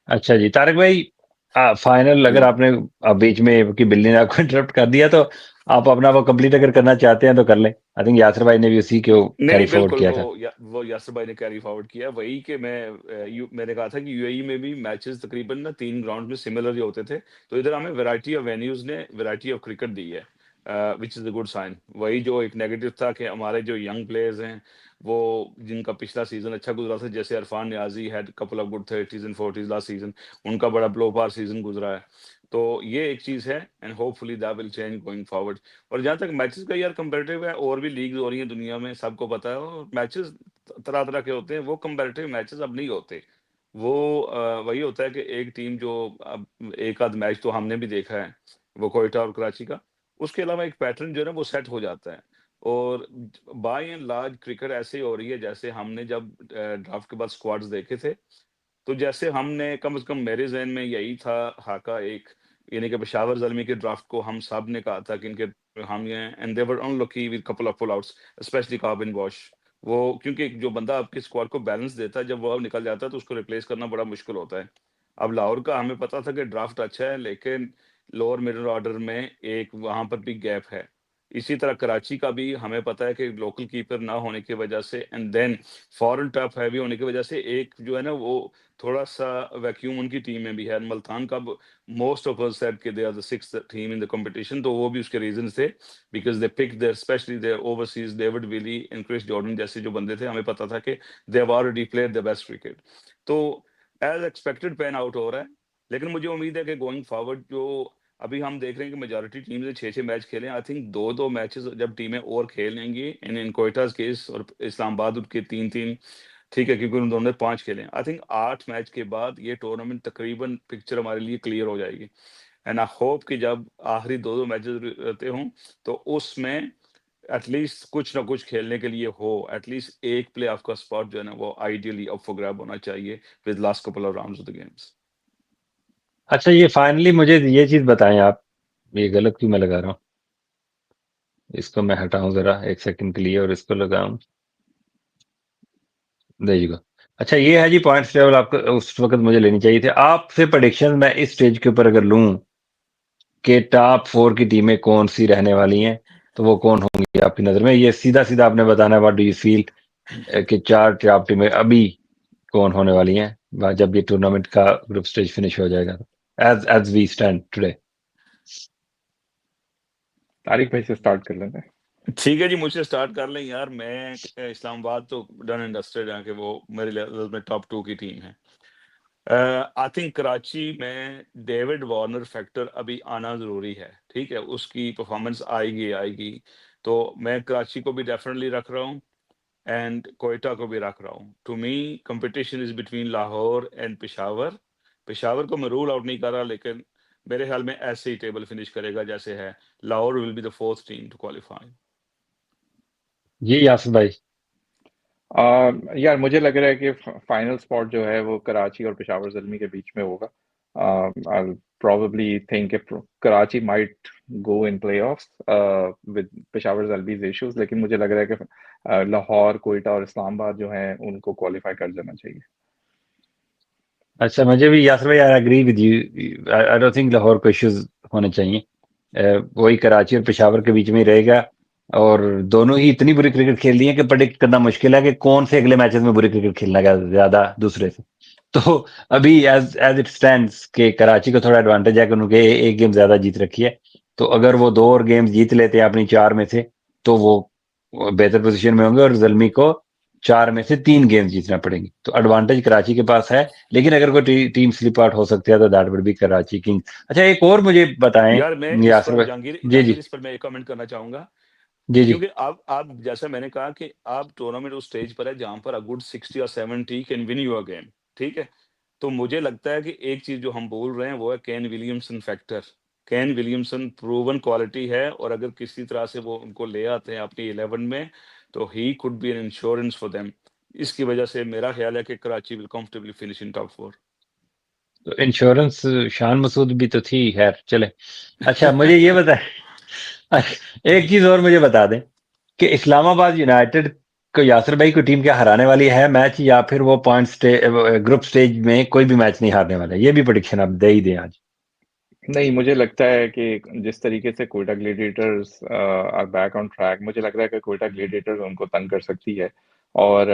अच्छा जी, तारक भाई, फाइनल अगर आपने बीच में कि बिल्ली ने आपको इंटरप्ट कर दिया तो आप अपना वो कंप्लीट अगर करना चाहते हैं तो कर लें। आई थिंक यासर भाई ने भी उसी को नहीं कैरी नहीं फॉरवर्ड बिल्कुल, किया था। वो यासर भाई ने कैरी फॉरवर्ड किया वही कि मैंने कहा था कि यूएई में भी मैचेस तकरीबन ना 3 ग्राउंड में सिमिलर ही होते थे, तो इधर हमें वैरायटी ऑफ वेन्यूज ने वैरायटी ऑफ क्रिकेट दी है, which is a good sign. वही जो एक नेगेटिव था कि हमारे जो यंग प्लेयर्स हैं वो जिनका पिछला सीजन अच्छा गुजरा था, जैसे Irfan Niazi had couple of good 30s and 40s last season, उनका बड़ा ब्लो पार सीजन गुजरा है। तो ये एक चीज़ है and hopefully that will change going forward. और जहाँ तक मैचेस का यार कंपेटिटिव है, और भी लीग्स हो रही हैं दुनिया में, सबको पता है, और मैचेस तरह तरह के होते हैं, वो कंपेटिटिव मैचेस अब नहीं होते। वो वही होता है कि एक टीम जो अब एक आध मैच तो हमने भी देखा है वो कोयटा और कराची का, उसके अलावा एक पैटर्न जो है ना वो सेट हो जाता है। और बाय एंड लार्ज क्रिकेट ऐसे ही हो रही है जैसे हमने जब ड्राफ्ट के बाद स्क्वाड्स देखे थे, तो जैसे हमने कम से कम मेरे ज़हन में यही था हाका एक, यानी कि पेशावर ज़ल्मी के ड्राफ्ट को हम सब ने कहा था कि इनके हम ये and they were unlucky with couple of pull outs, specially Corbin Bosch. वो क्योंकि जो बंदा आपके स्क्वाड को बैलेंस देता है, जब वो अब निकल जाता है तो उसको रिप्लेस करना बड़ा मुश्किल होता है। अब लाहौर का हमें पता था कि ड्राफ्ट अच्छा है, लेकिन लोअर मिडल ऑर्डर में एक वहाँ पर भी गैप है। इसी तरह कराची का भी हमें पता है कि लोकल कीपर ना होने की वजह से and then foreign tough heavy होने की वजह से एक जो है ना वो थोड़ा-सा वैक्यूम उनकी टीम में भी है। मुल्तान का ब मोस्ट ऑफ अस सेड कि they are the 6th team in the competition, तो वो भी उसके रीज़न्स थे, because they picked their specially their overseas David Willey and Chris Jordan जैसे जो बंदे थे, हमें पता था कि they have already played the best cricket. तो एज़ एक्सपेक्टेड पैन आउट हो रहा है, लेकिन मुझे उम्मीद है कि गोइंग फॉरवर्ड जो अभी हम देख रहे हैं कि मेजॉरिटी टीम ने 6-6 मैच खेले हैं। आई थिंक 2-2 मैचेस जब टीमें और खेलेंगी इन कोयटाज़ केस और इस्लामाबाद के 3-3, ठीक है, क्योंकि उन दोनों ने 5 खेले हैं। आई थिंक 8 मैच के बाद ये टूर्नामेंट तकरीबन पिक्चर हमारे लिए क्लियर हो जाएगी। एंड आई होप कि जब आखिरी 2-2 मैचेस रहते हों, तो उसमें एटलीस्ट कुछ ना कुछ खेलने के लिए हो, एटलीस्ट एक प्ले-ऑफ का स्पॉट जो है ना, वो आइडियली अप फॉर ग्रैब होना चाहिए with last couple of rounds of the games. अच्छा, ये फाइनली मुझे ये चीज़ बताएँ आप, ये गलत क्यों मैं लगा रहा हूँ? इसको मैं हटाऊँ ज़रा 1 सेकंड के लिए और इसको लगाऊँ। There you go. अच्छा, ये है जी पॉइंट्स टेबल, आपको उस वक़्त मुझे लेनी चाहिए थी। आपसे प्रेडिक्शन मैं इस स्टेज के ऊपर अगर लूँ कि टॉप 4 की टीमें कौन-सी रहने वाली हैं, तो वो कौन होंगी आपकी नज़र में? ये सीधा-सीधा आपने बताना है, व्हाट डू यू फील कि 4 टॉप टीमें अभी कौन होने वाली हैं, जब ये टूर्नामेंट का ग्रुप स्टेज फिनिश हो जाएगा? As we stand today. Tariq भाई से स्टार्ट कर लेते हैं। ठीक है जी, मुझसे स्टार्ट कर लें यार। मैं इस्लामाबाद तो डन एंड डस्टेड है कि वो मेरे लेवल में टॉप 2 की टीम है। आई थिंक कराची में डेविड वार्नर फैक्टर अभी आना ज़रूरी है, ठीक है? उसकी परफॉर्मेंस आएगी। तो मैं कराची को भी डेफिनिटली रख रहा हूँ एंड क्वेटा को भी रख रहा हूँ। To me competition is between Lahore and Peshawar. Peshawar को मैं रूल आउट नहीं कर रहा, लेकिन मेरे ख्याल में ऐसे ही टेबल फिनिश करेगा जैसे है। Lahore will be the 4th team to qualify. जी यासिर भाई। यार मुझे लग रहा है कि फाइनल स्पॉट जो है वो कराची और पेशावर ज़ल्मी के बीच में होगा। I probably think Karachi might go in playoffs with Peshawar Zalmi's issues, लेकिन मुझे लग रहा है कि लाहौर, कोयटा और इस्लामाबाद जो हैं उनको क्वालिफाई कर जाना चाहिए। अच्छा, मुझे भी यासिर भाई, I agree with you. I don't think Lahore को इश्यूज होने चाहिए। वही कराची और पेशावर के बीच में ही रहेगा, और दोनों ही इतनी बुरी क्रिकेट खेल रही है कि प्रेडिक्ट करना मुश्किल है कि कौन से अगले मैचेस में बुरी क्रिकेट खेलना ज्यादा दूसरे से। तो अभी एज एज इट स्टैंड्स के कराची को थोड़ा एडवांटेज है कि उनके एक गेम ज्यादा जीत रखी है। तो अगर वो 2 और गेम जीत लेते हैं अपनी 4 में से, तो वो बेहतर पोजीशन में होंगे, और जल्मी को 4 में से 3 गेम जीतना पड़ेंगे। तो एडवांटेज कराची के पास है, लेकिन अगर कोई टीम स्लिप आउट हो सकती है तो that would be Karachi Kings. अच्छा, एक और मुझे बताएं यार मैं इस यासिर पर भाई। जी जी। जहांगीर इस पर मैं एक कमेंट करना चाहूँगा। जी जी। क्योंकि अब जैसा मैंने कहा कि अब टूर्नामेंट उस स्टेज पर है जहां पर अ गुड 60 और 70 कैन विन योर गेम, ठीक है? तो मुझे लगता है कि एक चीज जो हम बोल रहे हैं वो है Kane Williamson factor. Kane Williamson proven quality है, और अगर किसी तरह से वो उनको ले आते हैं अपनी 11 में, तो he could be an insurance for them. इसकी वजह से मेरा ख्याल है कि Karachi will comfortably finish in top 4। तो इंश्योरेंस शान मसूद भी तो थी, खैर चले। अच्छा, मुझे ये बताएं, एक चीज और मुझे बता दें कि इस्लामाबाद यूनाइटेड को यासिर भाई, कोई टीम क्या हराने वाली है मैच, या फिर वो ग्रुप स्टेज में कोई भी मैच नहीं हारने वाला है? ये भी प्रेडिक्शन आप दे ही दें आज। नहीं, मुझे लगता है कि जिस तरीके से Quetta Gladiators are back on track, मुझे लग रहा है कि कोयटा ग्लेडिएटर्स उनको तंग कर सकती है, और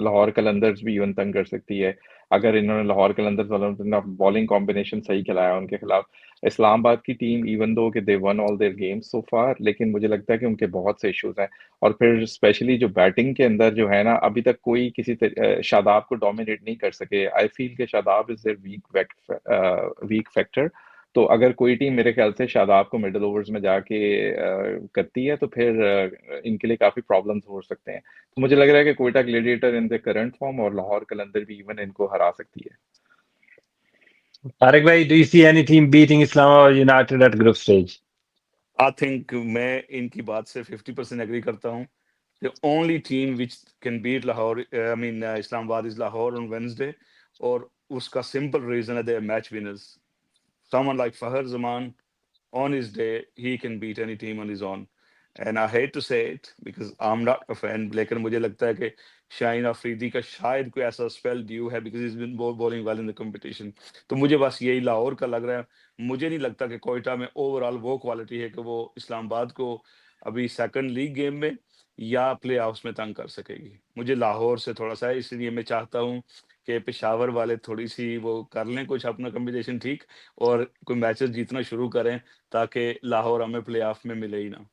लाहौर कलंदर्स भी इवन तंग कर सकती है। अगर इन्होंने लाहौर कलंदर्स वालों ने बॉलिंग कॉम्बिनेशन सही खिलाया उनके खिलाफ। इस्लामाबाद की टीम इवन दो कि दे वन ऑल देयर गेम्स सो फार, लेकिन मुझे लगता है कि उनके बहुत से इश्यूज हैं। और फिर स्पेशली जो बैटिंग के अंदर जो है ना, अभी तक कोई शादाब को डोमिनेट नहीं कर सके। आई फील कि Shadab is there week factor. तो अगर कोई टीम मेरे ख्याल से शादाब को मिडिल ओवर्स में जाके करती है, तो फिर इनके लिए काफी प्रॉब्लम्स हो सकते हैं। तो मुझे लग रहा है कि Quetta gladiator in the current form और लाहौर कलंदर भी इवन इनको हरा सकती है। तारिक भाई, do you see any team beating Islamabad United at group stage? I think मैं इनकी बात से 50% एग्री करता हूँ। The only team which can beat Lahore, Islamabad is Lahore on Wednesday, और उसका simple reason है they are match winners. Someone like Fahar Zaman, on his day, he can beat any team on his own. And I hate to say it because I'm not a fan, लेकिन मुझे लगता है कि शाहीन अफरीदी का शायद कोई ऐसा स्पेल ड्यू है because he's been bowling well in the competition. तो मुझे बस यही लाहौर का लग रहा है। मुझे नहीं लगता कि कोयटा में ओवरऑल वो क्वालिटी है कि वो इस्लामाबाद को अभी सेकंड लीग गेम में या प्ले ऑफ्स में तंग कर सकेगी। मुझे लाहौर से थोड़ा सा है, इसलिए मैं चाहता हूँ कि पेशावर वाले थोड़ी सी वो कर लें कुछ अपना कॉम्बिनेशन ठीक, और कोई मैचेस जीतना शुरू करें, ताकि लाहौर हमें प्ले ऑफ में मिले ही ना।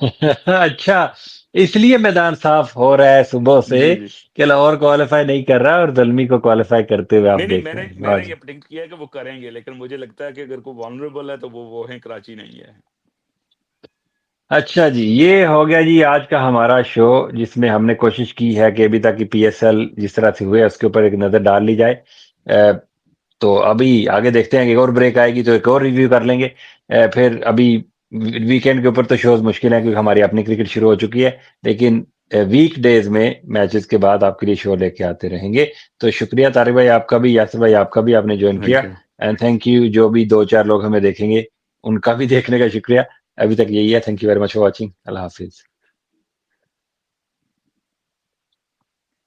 अच्छा, इसलिए मैदान साफ हो रहा है सुबह से जी जी। कि लाहौर क्वालिफाई नहीं कर रहा और दलमी को क्वालिफाई करते हुए आप नहीं नहीं, देख रहे मैंने हैं मैंने आज। ये प्रेडिक्ट किया है कि वो करेंगे, लेकिन मुझे लगता है कि अगर कोई वनरेबल है तो वो है, कराची नहीं है। अच्छा जी, ये हो गया जी आज का हमारा शो, जिसमें हमने कोशिश की है कि अभी तक की पीएसएल जिस तरह से हुए उसके ऊपर एक नजर डाल ली जाए। तो अभी आगे देखते हैं कि एक और ब्रेक आएगी तो एक और रिव्यू कर लेंगे। फिर अभी वीकेंड के ऊपर तो शोज मुश्किल है क्योंकि हमारी अपनी क्रिकेट शुरू हो चुकी है, लेकिन वीक डेज में मैचेस के बाद आपके लिए शो लेके आते रहेंगे। तो शुक्रिया तारिक भाई आपका भी, यासिर भाई आपका भी, आपने ज्वाइन किया। Thank you. And thank you जो भी 2-4 लोग हमें देखेंगे, उनका भी देखने का शुक्रिया। अभी तक यही है। Thank you very much for watching. Allah Hafiz.